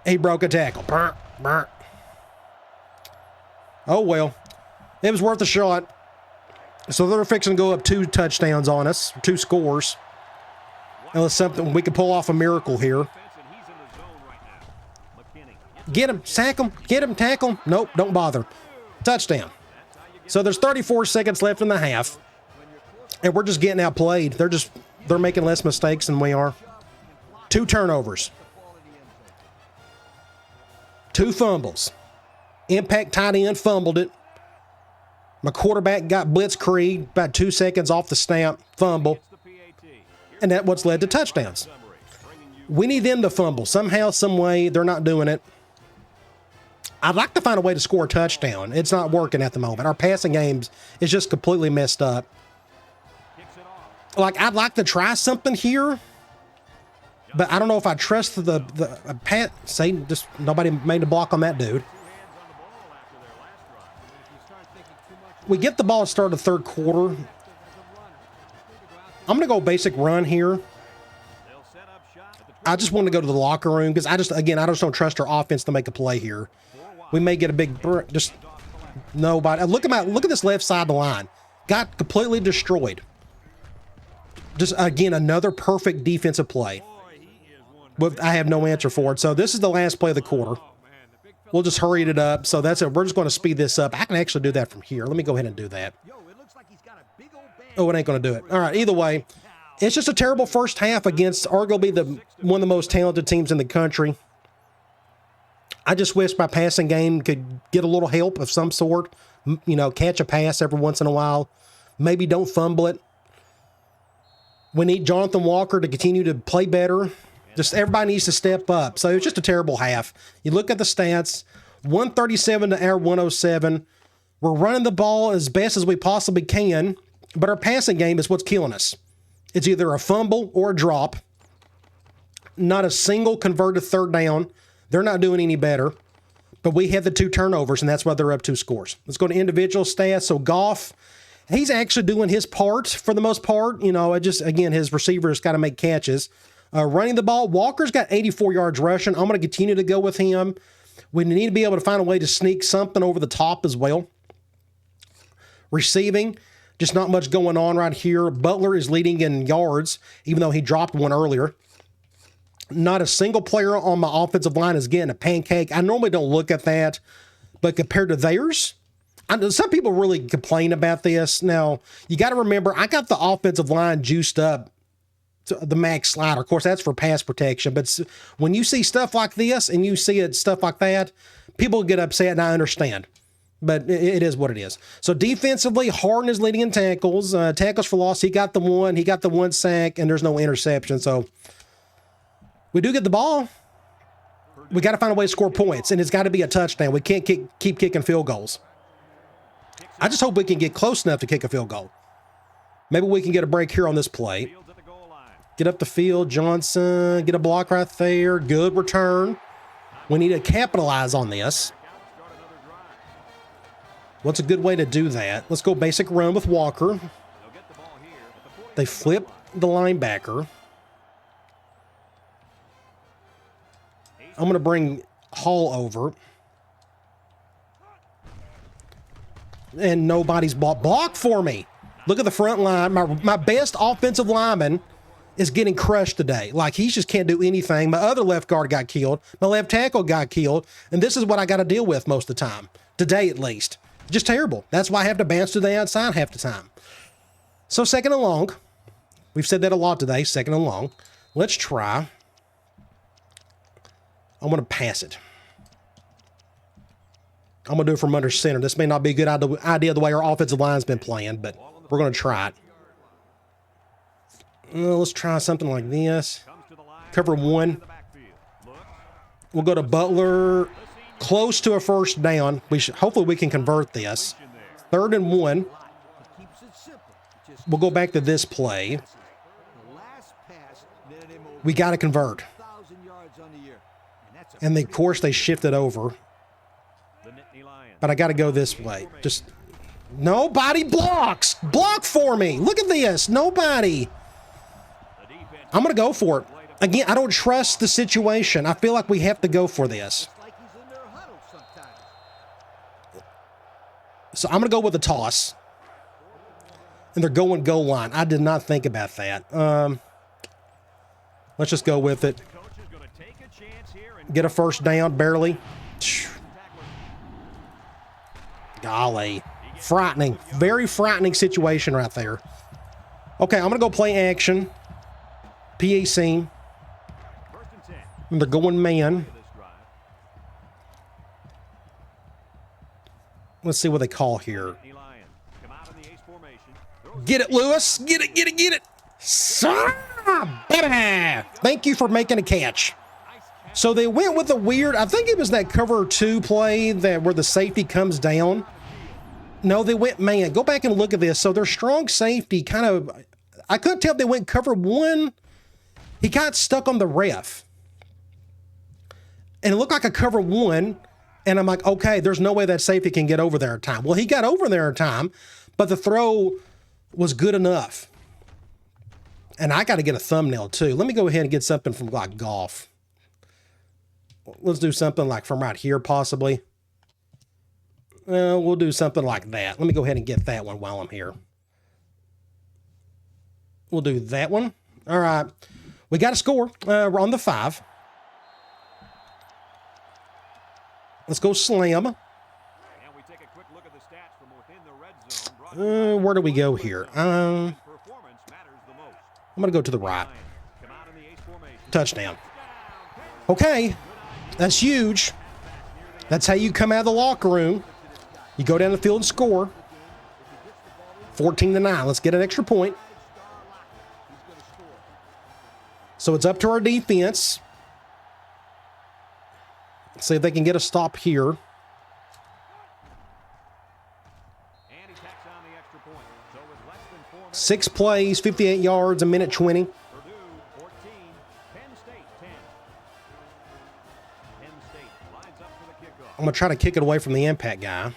He broke a tackle. Burr. Oh, well. It was worth a shot. So they're fixing to go up 2 touchdowns on us, 2 scores. Unless something we could pull off a miracle here. Get him, sack him, get him, tackle him. Nope, don't bother. Touchdown. So there's 34 seconds left in the half. And we're just getting outplayed. They're making less mistakes than we are. 2 turnovers. 2 fumbles. Impact tight end fumbled it. My quarterback got blitzkrieg about 2 seconds off the snap, fumble. And that's what's led to touchdowns. We need them to fumble. Somehow, some way, they're not doing it. I'd like to find a way to score a touchdown. It's not working at the moment. Our passing games is just completely messed up. Like, I'd like to try something here, but I don't know if I trust the pat. Say, just nobody made a block on that dude. We get the ball to start the 3rd quarter. I'm going to go basic run here. I just want to go to the locker room because I just don't trust our offense to make a play here. We may get a big just nobody. Look at this left side of the line. Got completely destroyed. Just again another perfect defensive play. But I have no answer for it. So this is the last play of the quarter. We'll just hurry it up. So that's it. We're just going to speed this up. I can actually do that from here. Let me go ahead and do that. Oh, it ain't going to do it. All right. Either way, it's just a terrible first half against arguably one of the most talented teams in the country. I just wish my passing game could get a little help of some sort. You know, catch a pass every once in a while. Maybe don't fumble it. We need Jonathan Walker to continue to play better. Just everybody needs to step up. So it's just a terrible half. You look at the stats, 137 to our 107. We're running the ball as best as we possibly can, but our passing game is what's killing us. It's either a fumble or a drop. Not a single converted 3rd down. They're not doing any better. But we had the 2 turnovers, and that's why they're up 2 scores. Let's go to individual stats. So Goff he's actually doing his part for the most part. You know, again, his receivers got to make catches. Running the ball, Walker's got 84 yards rushing. I'm going to continue to go with him. We need to be able to find a way to sneak something over the top as well. Receiving, just not much going on right here. Butler is leading in yards, even though he dropped one earlier. Not a single player on my offensive line is getting a pancake. I normally don't look at that, but compared to theirs, some people really complain about this. Now, you got to remember, I got the offensive line juiced up to the max slider. Of course, that's for pass protection. But when you see stuff like this and you see it stuff like that, people get upset, and I understand. But it is what it is. So defensively, Harden is leading in tackles. Tackles for loss, he got the one sack, and there's no interception. So we do get the ball. We got to find a way to score points, and it's got to be a touchdown. We can't keep kicking field goals. I just hope we can get close enough to kick a field goal. Maybe we can get a break here on this play. Get up the field. Johnson, get a block right there. Good return. We need to capitalize on this. What's a good way to do that? Let's go basic run with Walker. They flip the linebacker. I'm going to bring Hall over. And nobody's blocked for me. Look at the front line. My best offensive lineman is getting crushed today. Like, he just can't do anything. My other left guard got killed. My left tackle got killed. And this is what I got to deal with most of the time. Today, at least. Just terrible. That's why I have to bounce to the outside half the time. So, second and long. We've said that a lot today. Second and long. Let's try. I'm going to pass it. I'm going to do it from under center. This may not be a good idea the way our offensive line's been playing, but we're going to try it. Let's try something like this. Cover one. We'll go to Butler. Close to a first down. Hopefully we can convert this. 3rd and 1. We'll go back to this play. We got to convert. And of course they shifted over. But I got to go this way. Just nobody blocks. Block for me. Look at this. Nobody. I'm going to go for it. Again, I don't trust the situation. I feel like we have to go for this. So I'm going to go with a toss. And they're going goal line. I did not think about that. Let's just go with it. Get a first down, barely. Golly. Frightening. Very frightening situation right there. Okay, I'm going to go play action. PAC. And they're going man. Let's see what they call here. Get it, Lewis. Get it, get it, get it. Thank you for making a catch. So they went with a weird, I think it was that cover 2 play where the safety comes down. No, they went man. Go back and look at this. So their strong safety kind of, I couldn't tell if they went cover 1. He got stuck on the ref. And it looked like a cover 1. And I'm like, okay, there's no way that safety can get over there in time. Well, he got over there in time, but the throw was good enough. And I got to get a thumbnail too. Let me go ahead and get something from like golf. Let's do something like from right here, possibly. We'll do something like that. Let me go ahead and get that one while I'm here. We'll do that one. All right. We got to score. We're on the 5. Let's go slam. Where do we go here? I'm going to go to the right. Touchdown. Okay. That's huge. That's how you come out of the locker room. You go down the field and score. 14-9. Let's get an extra point. So it's up to our defense. See if they can get a stop here. 6 plays, 58 yards, a minute 20. Purdue 14, Penn State 10. Penn State lines up for the kickoff. I'm going to try to kick it away from the impact guy.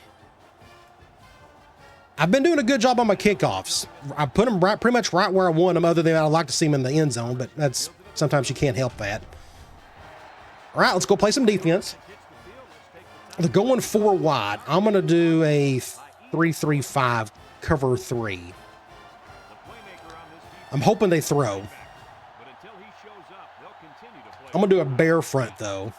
I've been doing a good job on my kickoffs. I put them pretty much right where I want them, other than I'd like to see them in the end zone, but that's sometimes you can't help that. All right, let's go play some defense. They're going 4 wide. I'm going to do a 3-3-5 cover 3. I'm hoping they throw. I'm going to do a bear front, though.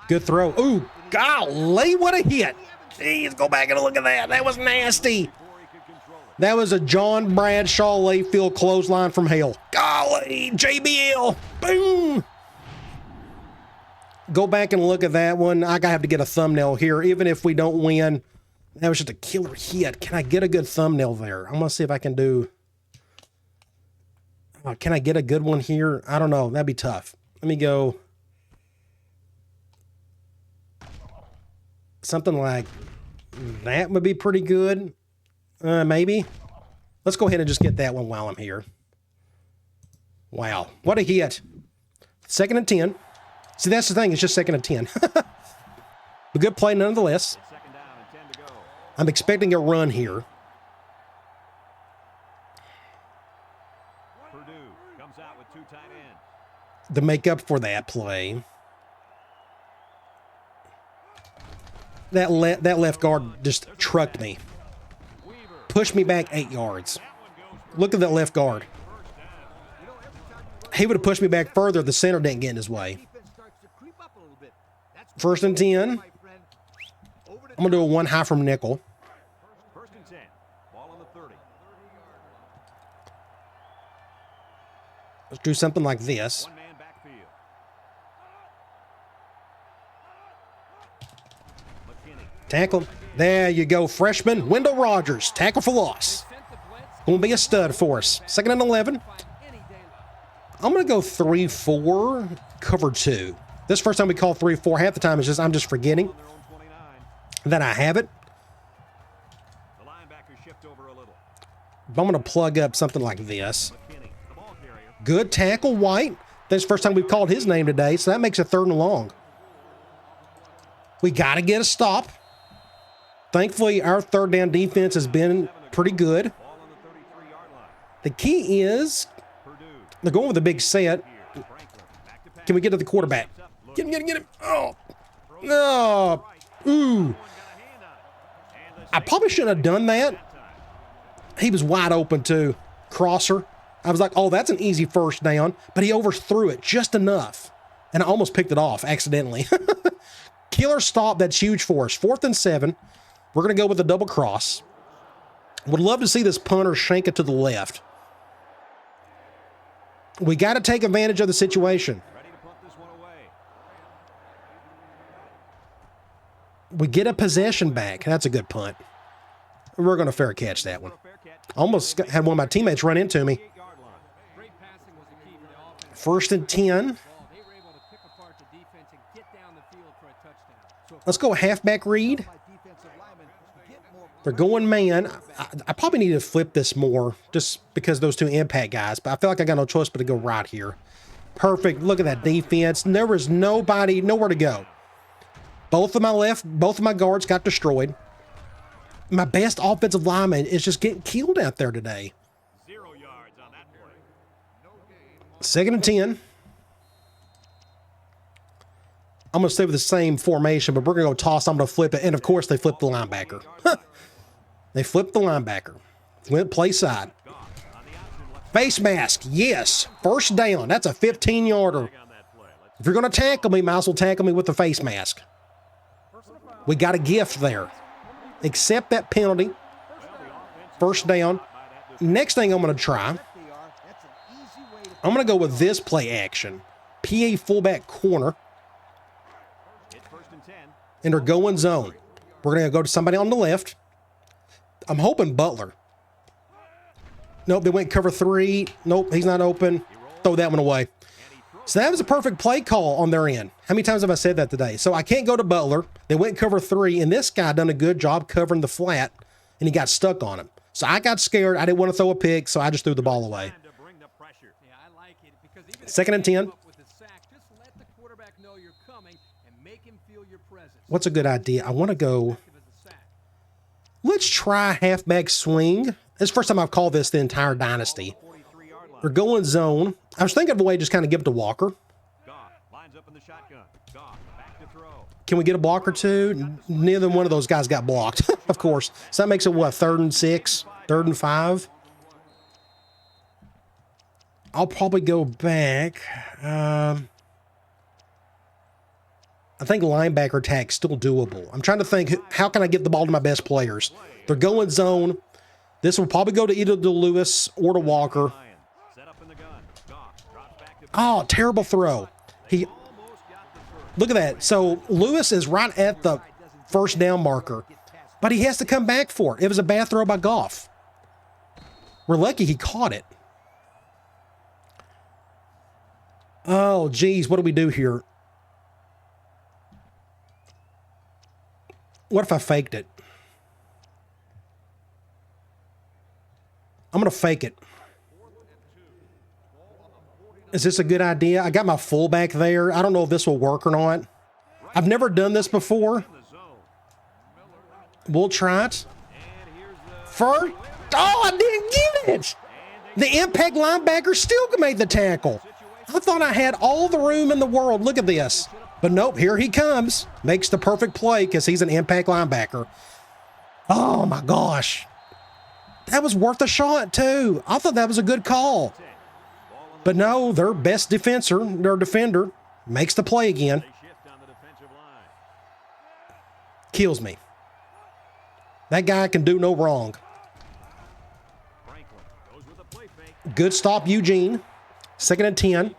Good throw. Ooh, golly, what a hit. Jeez, go back and look at that. That was nasty. That was a John Bradshaw Layfield clothesline from hell. Golly, JBL. Boom. Go back and look at that one. I gotta have to get a thumbnail here. Even if we don't win, that was just a killer hit. Can I get a good thumbnail there? I'm gonna see if I can do... can I get a good one here? I don't know. That'd be tough. Let me go... Something like that would be pretty good. Maybe. Let's go ahead and just get that one while I'm here. Wow. What a hit. 2nd and 10. See, that's the thing. It's just 2nd and 10. A good play nonetheless. I'm expecting a run here. Purdue comes out with 2 tight ends. To make up for that play. That left guard just trucked me. Pushed me back 8 yards. Look at that left guard. He would have pushed me back further if the center didn't get in his way. 1st and 10. I'm going to do a 1 high from nickel. 1st and 10. Ball on the 30. Let's do something like this. 1-man backfield. Tackle. There you go, freshman Wendell Rogers. Tackle for loss. Going to be a stud for us. 2nd and 11. I'm going to go 3-4, cover 2. This first time we call 3-4. Half the time it's just I'm just forgetting that I have it. The linebackers shift over a little. But I'm going to plug up something like this. Good tackle, White. That's the first time we've called his name today, so that makes it 3rd and long. We got to get a stop. Thankfully, our 3rd down defense has been pretty good. The key is they're going with a big set. Can we get to the quarterback? Get him. Oh, no. Ooh. I probably shouldn't have done that. He was wide open, too. Crosser. I was like, oh, that's an easy 1st down. But he overthrew it just enough. And I almost picked it off accidentally. Killer stop. That's huge for us. 4th and 7. We're going to go with a double cross. Would love to see this punter shank it to the left. We got to take advantage of the situation. Ready to punt this one away. We get a possession back. That's a good punt. We're going to fair catch that one. Almost had one of my teammates run into me. 1st and 10. Let's go halfback read. They're going man. I probably need to flip this more just because those 2 impact guys, but I feel like I got no choice but to go right here. Perfect. Look at that defense. There was nowhere to go. Both of my guards got destroyed. My best offensive lineman is just getting killed out there today. 0 yards on that play. 2nd and 10. I'm going to stay with the same formation, but we're going to go toss. I'm going to flip it. And, of course, they flipped the linebacker. They flipped the linebacker. Went play side. Face mask. Yes. 1st down. That's a 15-yarder. If you're going to tackle me, might as well tackle me with the face mask. We got a gift there. Accept that penalty. 1st down. Next thing I'm going to try, I'm going to go with this play action. PA fullback corner. And they're going zone. We're going to go to somebody on the left. I'm hoping Butler. Nope, they went cover 3. Nope, he's not open. Throw that one away. So that was a perfect play call on their end. How many times have I said that today? So I can't go to Butler. They went cover 3, and this guy done a good job covering the flat, and he got stuck on him. So I got scared. I didn't want to throw a pick, so I just threw the ball away. 2nd and 10. What's a good idea? I want to go. Let's try halfback swing. It's the first time I've called this the entire Dynasty. We're going zone. I was thinking of a way to just kind of give it to Walker. Can we get a block or two? Neither one of those guys got blocked, of course. So that makes it, what, 3rd and 6, 3rd and 5? I'll probably go back. I think linebacker attack's still doable. I'm trying to think, how can I get the ball to my best players? They're going zone. This will probably go to either to Lewis or to Walker. Oh, terrible throw. Look at that. So Lewis is right at the first down marker, but he has to come back for it. It was a bad throw by Goff. We're lucky he caught it. Oh, geez, what do we do here? What if I faked it? I'm going to fake it. Is this a good idea? I got my fullback there. I don't know if this will work or not. I've never done this before. We'll try it. First. Oh, I didn't get it. The impact linebacker still made the tackle. I thought I had all the room in the world. Look at this. But nope, here he comes. Makes the perfect play because he's an impact linebacker. Oh, my gosh. That was worth a shot, too. I thought that was a good call. But no, their best defender, makes the play again. Kills me. That guy can do no wrong. Good stop, Eugene. 2nd and 10.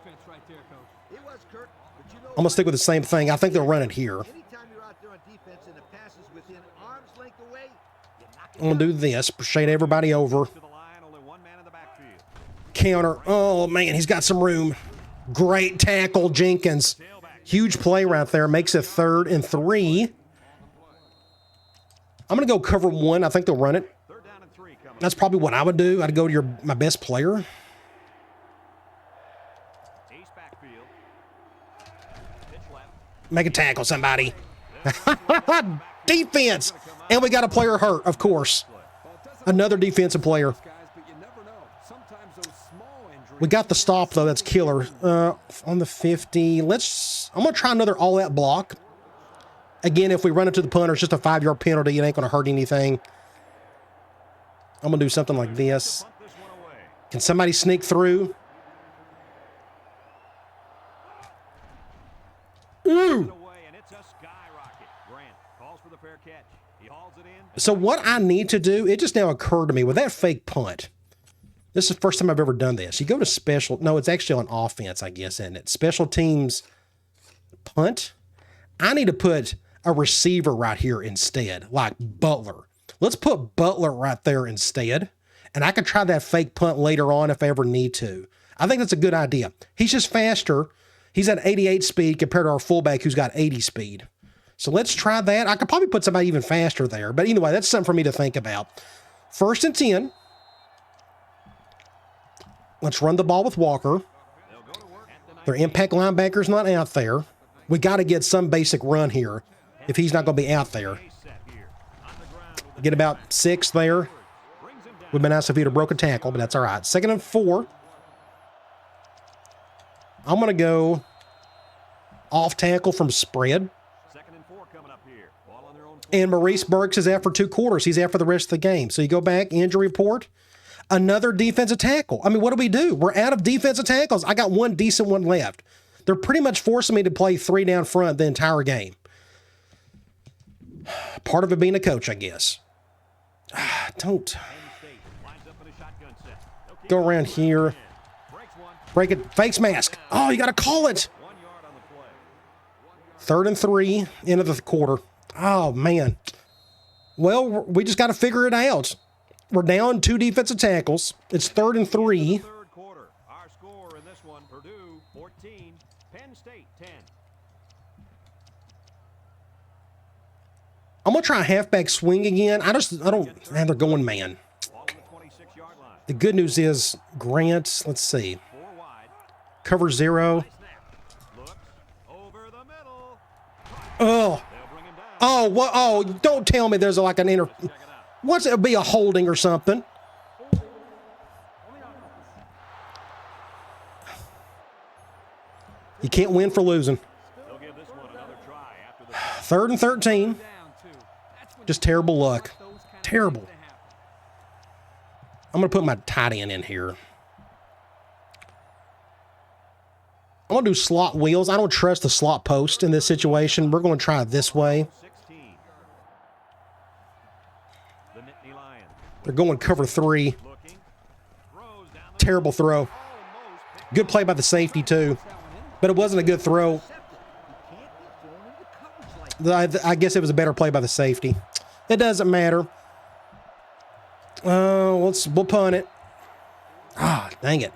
I'm going to stick with the same thing. I think they'll run it here. I'm going to do this. Shade everybody over. Counter. Oh, man, he's got some room. Great tackle, Jenkins. Huge play right there. Makes it 3rd and 3. I'm going to go cover 1. I think they'll run it. That's probably what I would do. I'd go to my best player. Make a tackle, somebody. Defense. And we got a player hurt, of course. Another defensive player. We got the stop, though. That's killer. On the 50. I'm going to try another all-out block. Again, if we run it to the punter, it's just a 5-yard penalty. It ain't going to hurt anything. I'm going to do something like this. Can somebody sneak through? Ooh! So what I need to do, it just now occurred to me, with that fake punt, this is the first time I've ever done this. You go to special, no, it's actually on offense, I guess, isn't it? Special teams punt. I need to put a receiver right here instead, like Butler. Let's put Butler right there instead, and I can try that fake punt later on if I ever need to. I think that's a good idea. He's just faster. He's at 88 speed compared to our fullback who's got 80 speed. So let's try that. I could probably put somebody even faster there. But anyway, that's something for me to think about. 1st and 10. Let's run the ball with Walker. Their impact linebacker's not out there. We got to get some basic run here if he's not going to be out there. Get about 6 there. Would have been nice if he'd have broke a tackle, but that's all right. 2nd and 4. I'm going to go off tackle from spread. And Maurice Burks is out for 2 quarters. He's out for the rest of the game. So you go back, injury report, another defensive tackle. I mean, what do we do? We're out of defensive tackles. I got one decent one left. They're pretty much forcing me to play 3 down front the entire game. Part of it being a coach, I guess. Don't go around here. Break it. Fakes mask. Oh, you got to call it. 3rd and 3, end of the quarter. Oh, man. Well, we just got to figure it out. We're down 2 defensive tackles. It's 3rd and 3. Third quarter. Our score in this one, Purdue 14, Penn State 10. I'm going to try a halfback swing again. I don't, man, they're going man. The good news is Grant, let's see. Cover 0. Oh. Oh, what? Oh, don't tell me there's like an inter. What's it be a holding or something? You can't win for losing. 3rd and 13. Just terrible luck. Terrible. I'm going to put my tight end in here. I'm going to do slot wheels. I don't trust the slot post in this situation. We're going to try it this way. They're going cover 3. Terrible throw. Good play by the safety, too. But it wasn't a good throw. I guess it was a better play by the safety. It doesn't matter. We'll punt it. Ah, dang it.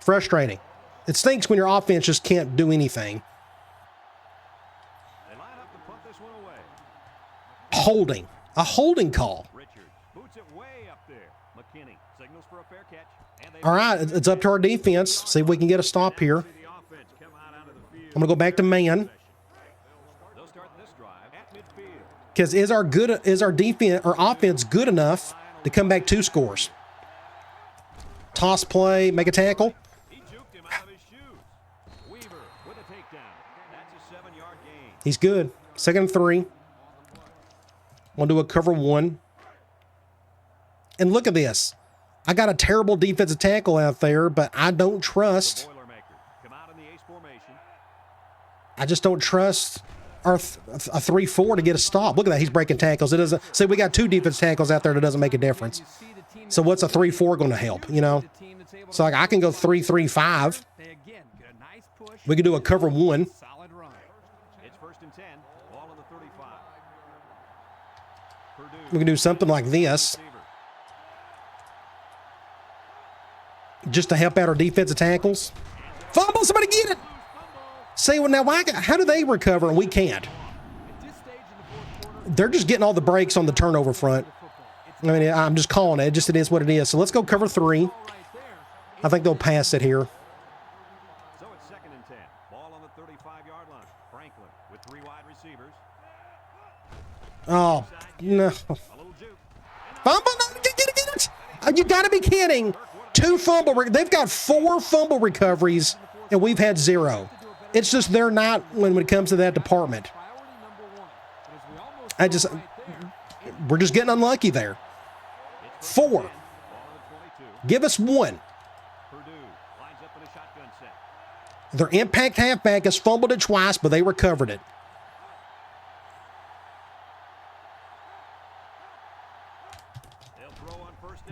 Frustrating. It stinks when your offense just can't do anything. Holding. A holding call. All right, it's up to our defense. See if we can get a stop here. I'm going to go back to man. Because is our defense or offense good enough to come back 2 scores? Toss play, make a tackle. He's good. 2nd and 3. We'll do a cover 1. And look at this. I got a terrible defensive tackle out there, but I don't trust. I just don't trust our a 3-4 to get a stop. Look at that. He's breaking tackles. It doesn't. See, we got 2 defense tackles out there that doesn't make a difference. So what's a 3-4 going to help, you know? So like I can go 3-3-5. We can do a cover 1. We can do something like this. Just to help out our defensive tackles. Fumble, somebody get it. See, well, now how do they recover and we can't? They're just getting all the breaks on the turnover front. I mean, I'm just calling it. It is what it is. So let's go cover 3. I think they'll pass it here. So it's 2nd and 10. Ball on the 35-yard line. Franklin with 3 wide receivers. Oh, no. Fumble, no, get it. You got to be kidding. 2 fumble. They've got 4 fumble recoveries, and we've had 0. It's just they're not when it comes to that department. We're just getting unlucky there. 4. Give us 1. Their impact halfback has fumbled it twice, but they recovered it.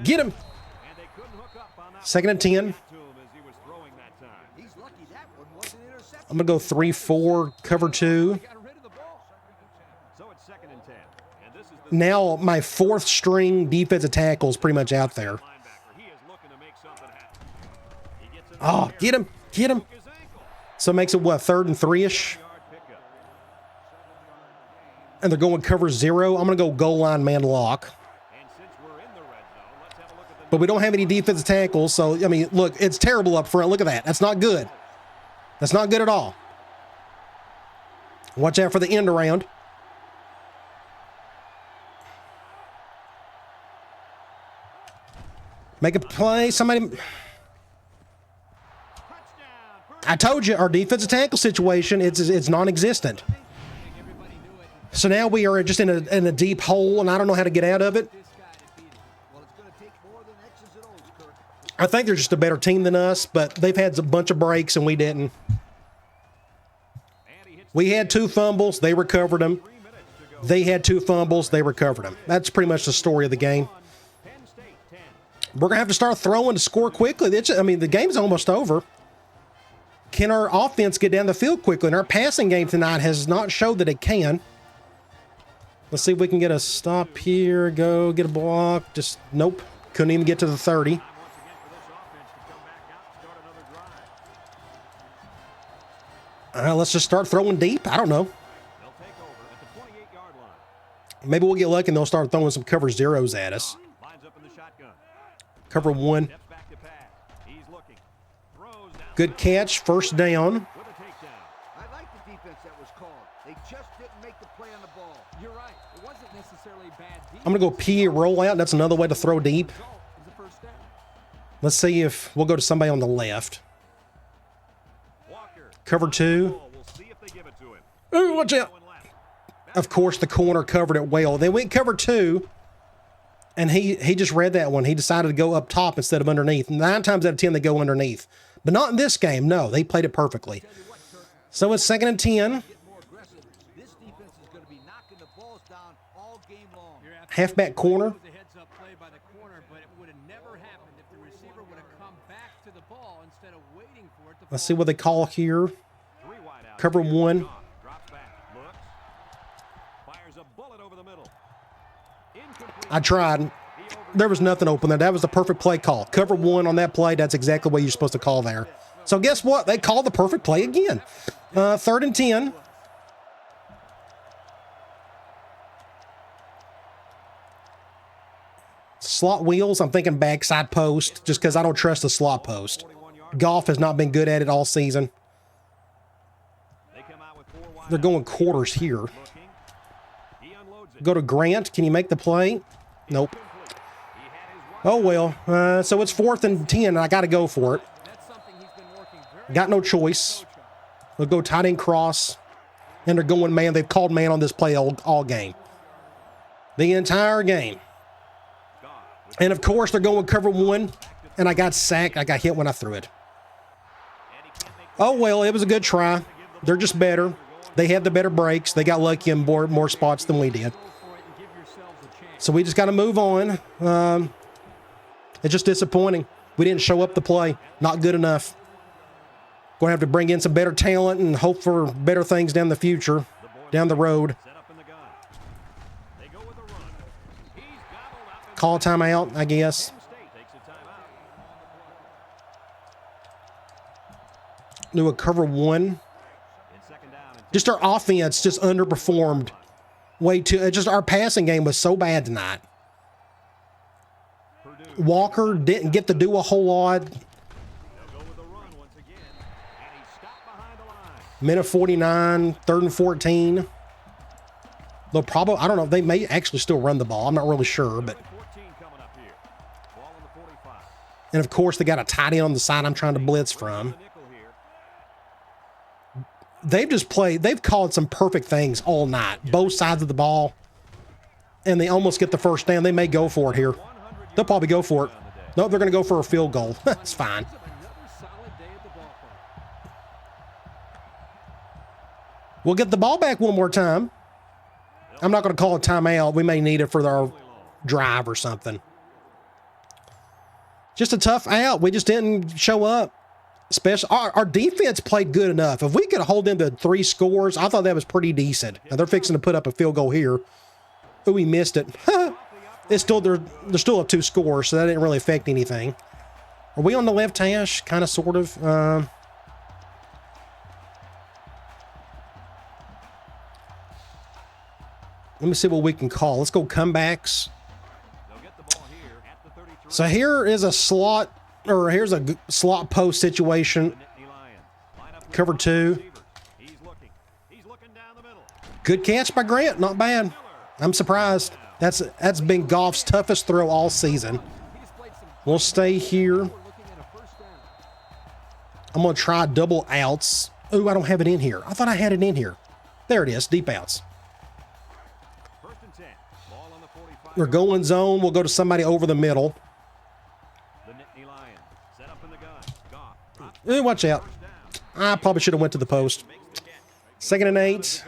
Get him. 2nd and 10. I'm going to go 3-4, cover 2. Now my 4th string defensive tackle is pretty much out there. Oh, get him. Get him. So it makes it, what, 3rd and 3-ish? And they're going cover 0. I'm going to go goal line man lock. But we don't have any defensive tackles, so, I mean, look, it's terrible up front. Look at that. That's not good. That's not good at all. Watch out for the end around. Make a play. Somebody. I told you, our defensive tackle situation, it's non-existent. So now we are just in a deep hole, and I don't know how to get out of it. I think they're just a better team than us, but they've had a bunch of breaks and we didn't. We had 2 fumbles. They recovered them. They had 2 fumbles. They recovered them. That's pretty much the story of the game. We're going to have to start throwing to score quickly. The game's almost over. Can our offense get down the field quickly? And our passing game tonight has not showed that it can. Let's see if we can get a stop here. Go get a block. Just, nope. Couldn't even get to the 30. Let's just start throwing deep. I don't know. Maybe we'll get lucky and they'll start throwing some cover 0s at us. Cover 1. Good catch. 1st down. I like the defense that was called. They just didn't make the play on the ball. You're right. I'm going to go PA rollout. That's another way to throw deep. Let's see if we'll go to somebody on the left. Cover 2. Ooh, watch out. Of course, the corner covered it well. They went cover 2, and he just read that one. He decided to go up top instead of underneath. 9 times out of 10, they go underneath. But not in this game. No, they played it perfectly. So it's 2nd and 10. Halfback corner. Let's see what they call here. Cover 1. I tried. There was nothing open there. That was the perfect play call. Cover 1 on that play. That's exactly what you're supposed to call there. So guess what? They called the perfect play again. 3rd and 10. Slot wheels. I'm thinking backside post just because I don't trust the slot post. Goff has not been good at it all season. They're going quarters here. Go to Grant. Can you make the play? Nope. Oh, well. So it's 4th and 10, and I got to go for it. Got no choice. They'll go tight end cross, and they're going man. They've called man on this play all game. The entire game. And, of course, they're going cover 1, and I got sacked. I got hit when I threw it. Oh, well, it was a good try. They're just better. They had the better breaks. They got lucky in more spots than we did. So we just got to move on. It's just disappointing. We didn't show up to play. Not good enough. Going to have to bring in some better talent and hope for better things down the future, down the road. Call a timeout, I guess. Do a cover 1. Just our offense just underperformed way too. Just our passing game was so bad tonight. Walker didn't get to do a whole lot. Minute 49, 3rd and 14. They'll probably, I don't know, they may actually still run the ball. I'm not really sure, but. And of course, they got a tight end on the side I'm trying to blitz from. They've just played, they've called some perfect things all night, both sides of the ball, and they almost get the first down. They may go for it here. They'll probably go for it. No, they're going to go for a field goal. That's fine. We'll get the ball back one more time. I'm not going to call a timeout. We may need it for our drive or something. Just a tough out. We just didn't show up. Especially our defense played good enough. If we could hold them to 3 scores, I thought that was pretty decent. Now they're fixing to put up a field goal here. Oh, we missed it. It's still they're still up 2 scores, so that didn't really affect anything. Are we on the left hash? Kind of, sort of. Let me see what we can call. Let's go comebacks. So here is a slot. Or here's a slot post situation. Cover 2. Good catch by Grant. Not bad. I'm surprised. That's been Goff's toughest throw all season. We'll stay here. I'm going to try double outs. Ooh, I don't have it in here. I thought I had it in here. There it is. Deep outs. We're going zone. We'll go to somebody over the middle. Watch out. I probably should have went to the post. 2nd and 8.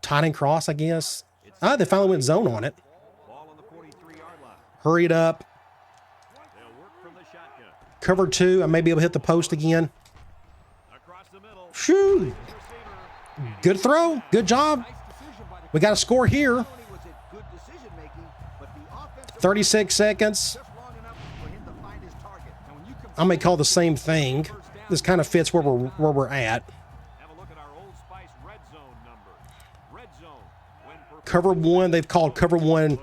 Tight end cross, I guess. They finally went zone on it. Hurry it up. Cover 2. I may be able to hit the post again. Shoo. Good throw. Good job. We got a score here. 36 seconds. I may call the same thing. This kind of fits where we're at. Cover 1. They've called cover 1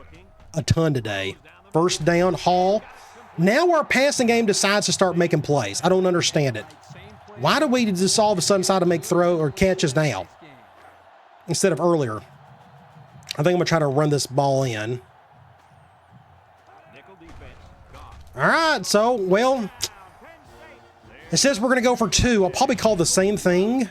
a ton today. First down, Hall. Now our passing game decides to start making plays. I don't understand it. Why do we just all of a sudden decide to make throw or catches now? instead of earlier. I think I'm going to try to run this ball in. All right, so, well, it says we're going to go for 2. I'll probably call the same thing.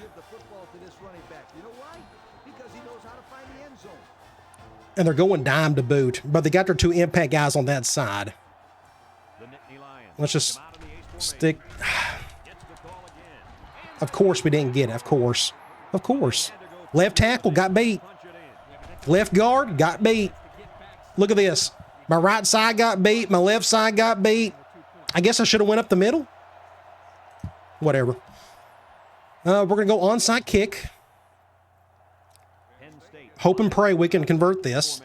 And they're going dime to boot, but they got their 2 impact guys on that side. Let's just stick. Of course we didn't get it. Of course. Of course. Left tackle got beat. Left guard got beat. Look at this. My right side got beat. My left side got beat. I guess I should have went up the middle. Whatever. We're going to go onside kick. Hope and pray we can convert this.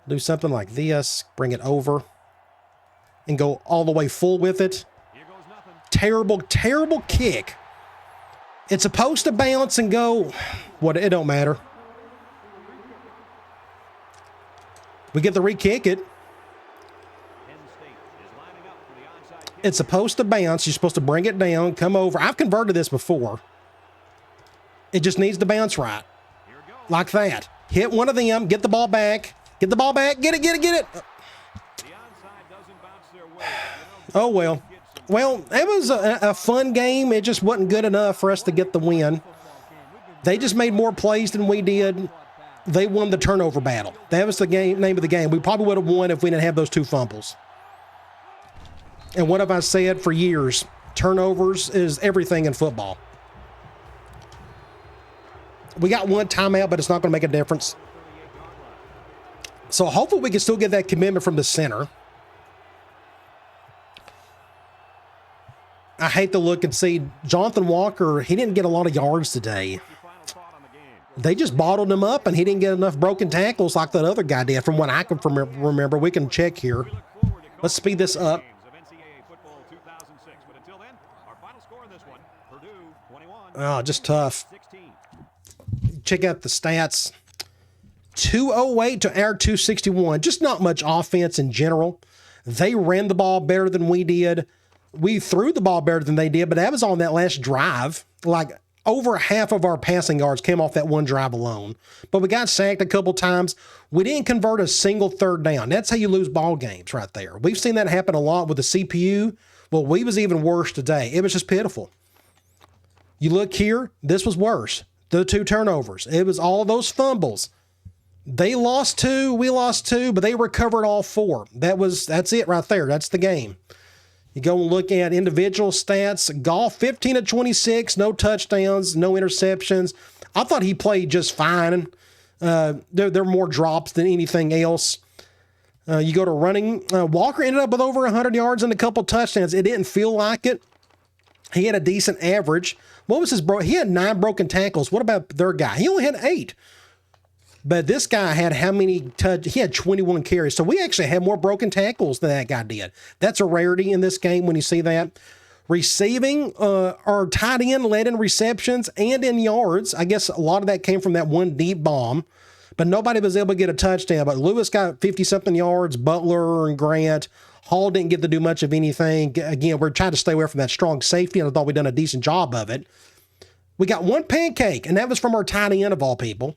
Do something like this. Bring it over. And go all the way full with it. Terrible, terrible kick. It's supposed to bounce and go. What? It don't matter. We get the re-kick it. It's supposed to bounce. You're supposed to bring it down, come over. I've converted this before. It just needs to bounce right. Like that. Hit one of them. Get the ball back. Get the ball back. Get it, get it, get it. Oh, well. Well, it was a fun game. It just wasn't good enough for us to get the win. They just made more plays than we did. They won the turnover battle. That was the name of the game. We probably would have won if we didn't have those 2 fumbles. And what have I said for years? Turnovers is everything in football. We got 1 timeout, but it's not going to make a difference. So hopefully we can still get that commitment from the center. I hate to look and see Jonathan Walker. He didn't get a lot of yards today. They just bottled him up, and he didn't get enough broken tackles like that other guy did, from what I can remember. We can check here. Let's speed this up. Oh, just tough. Check out the stats. 208 to our 261. Just not much offense in general. They ran the ball better than we did. We threw the ball better than they did, but that was on that last drive. Like, over half of our passing yards came off that one drive alone. But we got sacked a couple times. We didn't convert a single 3rd down. That's how you lose ball games right there. We've seen that happen a lot with the CPU. Well, we was even worse today. It was just pitiful. You look here, this was worse. The 2 turnovers. It was all of those fumbles. They lost 2, we lost 2, but they recovered all 4. That's it right there. That's the game. You go and look at individual stats. Goff, 15 of 26, no touchdowns, no interceptions. I thought he played just fine. There are more drops than anything else. You go to running. Walker ended up with over 100 yards and a couple touchdowns. It didn't feel like it. He had a decent average. What was his he had 9 broken tackles. What about their guy? He only had 8. But this guy had how many he had 21 carries. So we actually had more broken tackles than that guy did. That's a rarity in this game when you see that. Receiving, our tight end led in receptions and in yards. I guess a lot of that came from that one deep bomb. But nobody was able to get a touchdown. But Lewis got 50-something yards. Butler and Grant. Hall didn't get to do much of anything. Again, we're trying to stay away from that strong safety, and I thought we'd done a decent job of it. We got 1 pancake, and that was from our tight end of all people.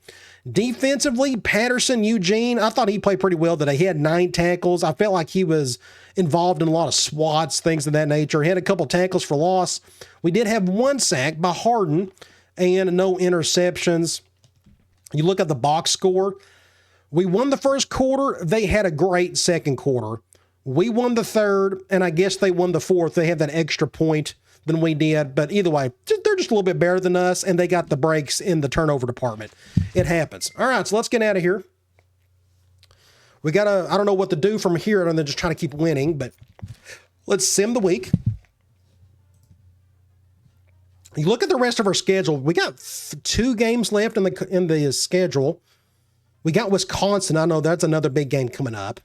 Defensively, Patterson, Eugene, I thought he played pretty well today. He had 9 tackles. I felt like he was involved in a lot of swats, things of that nature. He had a couple tackles for loss. We did have 1 sack by Harden and no interceptions. You look at the box score. We won the first quarter. They had a great second quarter. We won the third, and I guess they won the fourth. They had that extra point than we did. But either way, they're just a little bit better than us, and they got the breaks in the turnover department. It happens. All right, so let's get out of here. We got to, I don't know what to do from here other than just trying to keep winning, but let's sim the week. You look at the rest of our schedule. We got 2 games left in the schedule. We got Wisconsin. I know that's another big game coming up.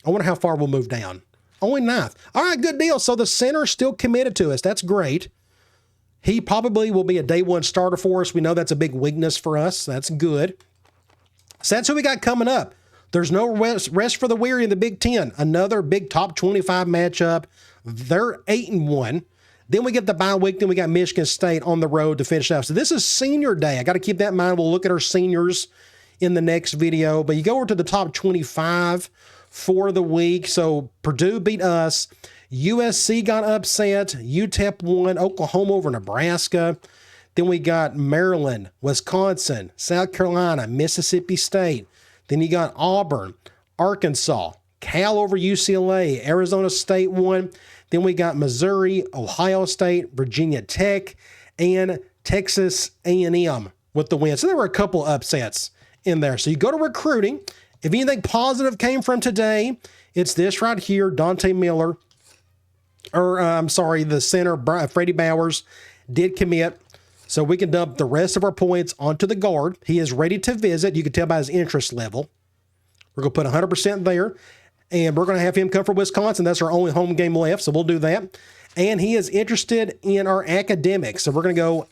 I wonder how far we'll move down. Only 9th. All right, good deal. So the center's still committed to us. That's great. He probably will be a day 1 starter for us. We know that's a big weakness for us. That's good. So that's who we got coming up. There's no rest for the weary in the Big Ten. Another big top 25 matchup. They're 8-1. Then we get the bye week. Then we got Michigan State on the road to finish out. So this is senior day. I got to keep that in mind. We'll look at our seniors in the next video. But you go over to the top 25 for the week. So Purdue beat us. USC got upset. UTEP won. Oklahoma over Nebraska. Then we got Maryland, Wisconsin, South Carolina, Mississippi State. Then you got Auburn, Arkansas, Cal over UCLA, Arizona State won. Then we got Missouri, Ohio State, Virginia Tech, and Texas A&M with the win. So there were a couple upsets in there. So you go to recruiting. If anything positive came from today, it's this right here, Dante Miller, the center, Freddie Bowers, did commit. So we can dump the rest of our points onto the guard. He is ready to visit. You can tell by his interest level. We're going to put 100% there. And we're going to have him come from Wisconsin. That's our only home game left, so we'll do that. And he is interested in our academics. So we're going to go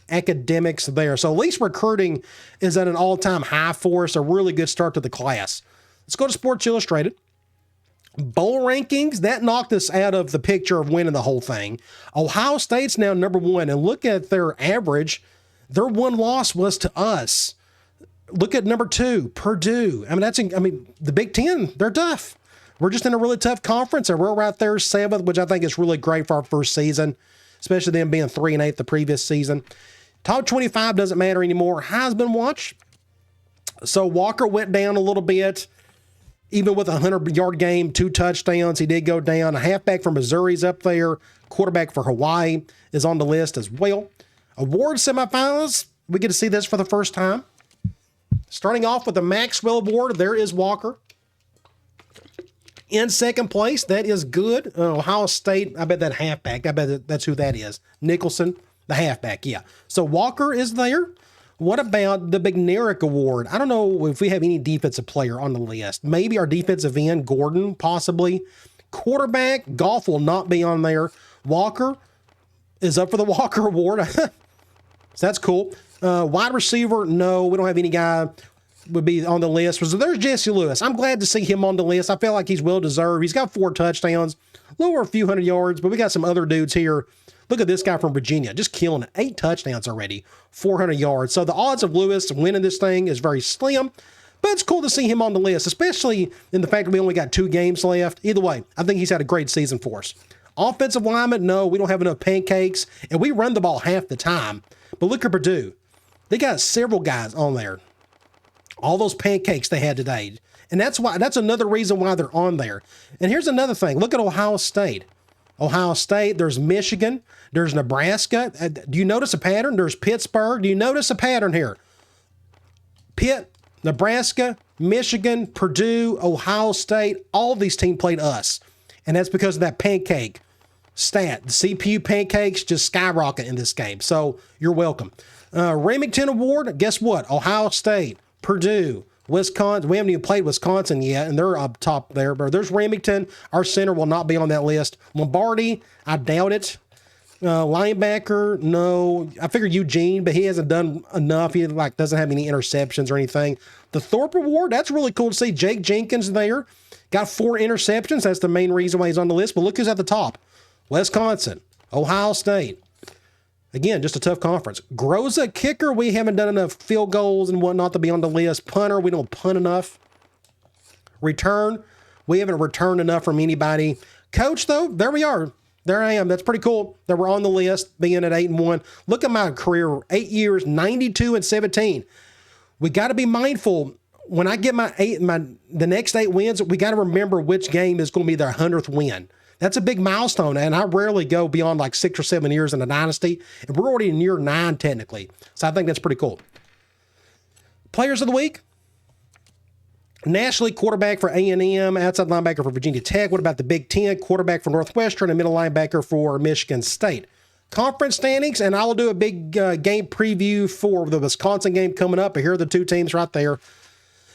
academics there. So at least recruiting is at an all-time high for us. A really good start to the class. Let's go to Sports Illustrated. Bowl rankings, that knocked us out of the picture of winning the whole thing. Ohio State's now number 1. And look at their average. Their one loss was to us. Look at number 2, Purdue. The Big Ten, they're tough. We're just in a really tough conference, and we're right there 7th, which I think is really great for our first season, especially them being 3-8 the previous season. Top 25 doesn't matter anymore. Heisman watch. So Walker went down a little bit. Even with a 100-yard game, 2 touchdowns, he did go down. A halfback from Missouri's up there. Quarterback for Hawaii is on the list as well. Award semifinals, we get to see this for the first time. Starting off with the Maxwell Award, there is Walker. In second place, that is good. Ohio State, I bet that halfback, I bet that's who that is. Nicholson, the halfback, yeah. So Walker is there. What about the McNarick Award? I don't know if we have any defensive player on the list. Maybe our defensive end, Gordon, possibly. Quarterback, Goff will not be on there. Walker is up for the Walker Award. So that's cool. Wide receiver, no, we don't have any guy would be on the list. So there's Jesse Lewis. I'm glad to see him on the list. I feel like he's well-deserved. He's got 4 touchdowns, a little over a few hundred yards, but we got some other dudes here. Look at this guy from Virginia, just killing it. 8 touchdowns already, 400 yards. So the odds of Lewis winning this thing is very slim, but it's cool to see him on the list, especially in the fact that we only got 2 games left. Either way, I think he's had a great season for us. Offensive lineman, no, we don't have enough pancakes, and we run the ball half the time. But look at Purdue. They got several guys on there. All those pancakes they had today. And that's another reason why they're on there. And here's another thing. Look at Ohio State. Ohio State, there's Michigan, there's Nebraska. Do you notice a pattern? There's Pittsburgh. Do you notice a pattern here? Pitt, Nebraska, Michigan, Purdue, Ohio State, all of these teams played us. And that's because of that pancake stat. The CPU pancakes just skyrocket in this game. So you're welcome. Remington Award, guess what? Ohio State, Purdue, Wisconsin. We haven't even played Wisconsin yet, and they're up top there. But there's Remington. Our center will not be on that list. Lombardi, I doubt it. Linebacker, no. I figured Eugene, but he hasn't done enough. He doesn't have any interceptions or anything. The Thorpe Award, that's really cool to see. Jake Jenkins there. Got 4 interceptions. That's the main reason why he's on the list. But look who's at the top. Wisconsin, Ohio State. Again, just a tough conference. Groza, kicker, we haven't done enough field goals and whatnot to be on the list. Punter, we don't punt enough. Return, we haven't returned enough from anybody. Coach, though, there we are. There I am. That's pretty cool that we're on the list, being at 8-1. Look at my career, 8 years, 92-17. We got to be mindful. When I get the next 8 wins, we got to remember which game is going to be their 100th win. That's a big milestone, and I rarely go beyond 6 or 7 years in a dynasty, and we're already in year 9 technically. So I think that's pretty cool. Players of the week. Nationally, quarterback for A&M, outside linebacker for Virginia Tech. What about the Big Ten? Quarterback for Northwestern and middle linebacker for Michigan State. Conference standings, and I will do a big game preview for the Wisconsin game coming up. But here are the 2 teams right there.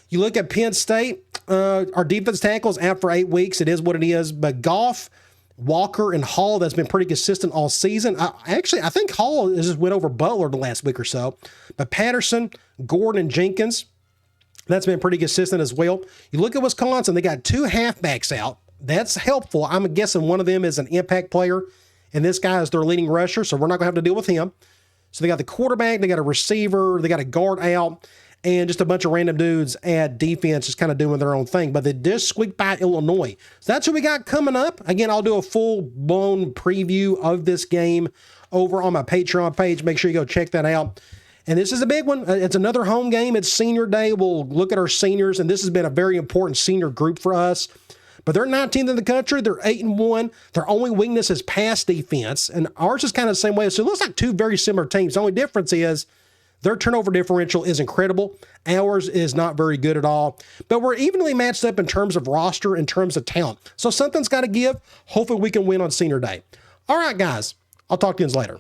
You look at Penn State, our defense tackles out for 8 weeks. It is what it is. But Goff, Walker, and Hall, that's been pretty consistent all season. I think Hall has just went over Butler the last week or so. But Patterson, Gordon, and Jenkins, that's been pretty consistent as well. You look at Wisconsin, they got 2 halfbacks out. That's helpful. I'm guessing one of them is an impact player. And this guy is their leading rusher, so we're not going to have to deal with him. So they got the quarterback, they got a receiver, they got a guard out, and just a bunch of random dudes at defense just kind of doing their own thing. But they just squeaked by Illinois. So that's what we got coming up. Again, I'll do a full-blown preview of this game over on my Patreon page. Make sure you go check that out. And this is a big one. It's another home game. It's senior day. We'll look at our seniors, and this has been a very important senior group for us. But they're 19th in the country. They're 8-1. Their only weakness is pass defense, and ours is kind of the same way. So it looks like two very similar teams. The only difference is their turnover differential is incredible. Ours is not very good at all. But we're evenly matched up in terms of roster, in terms of talent. So something's got to give. Hopefully we can win on senior day. All right, guys. I'll talk to you later.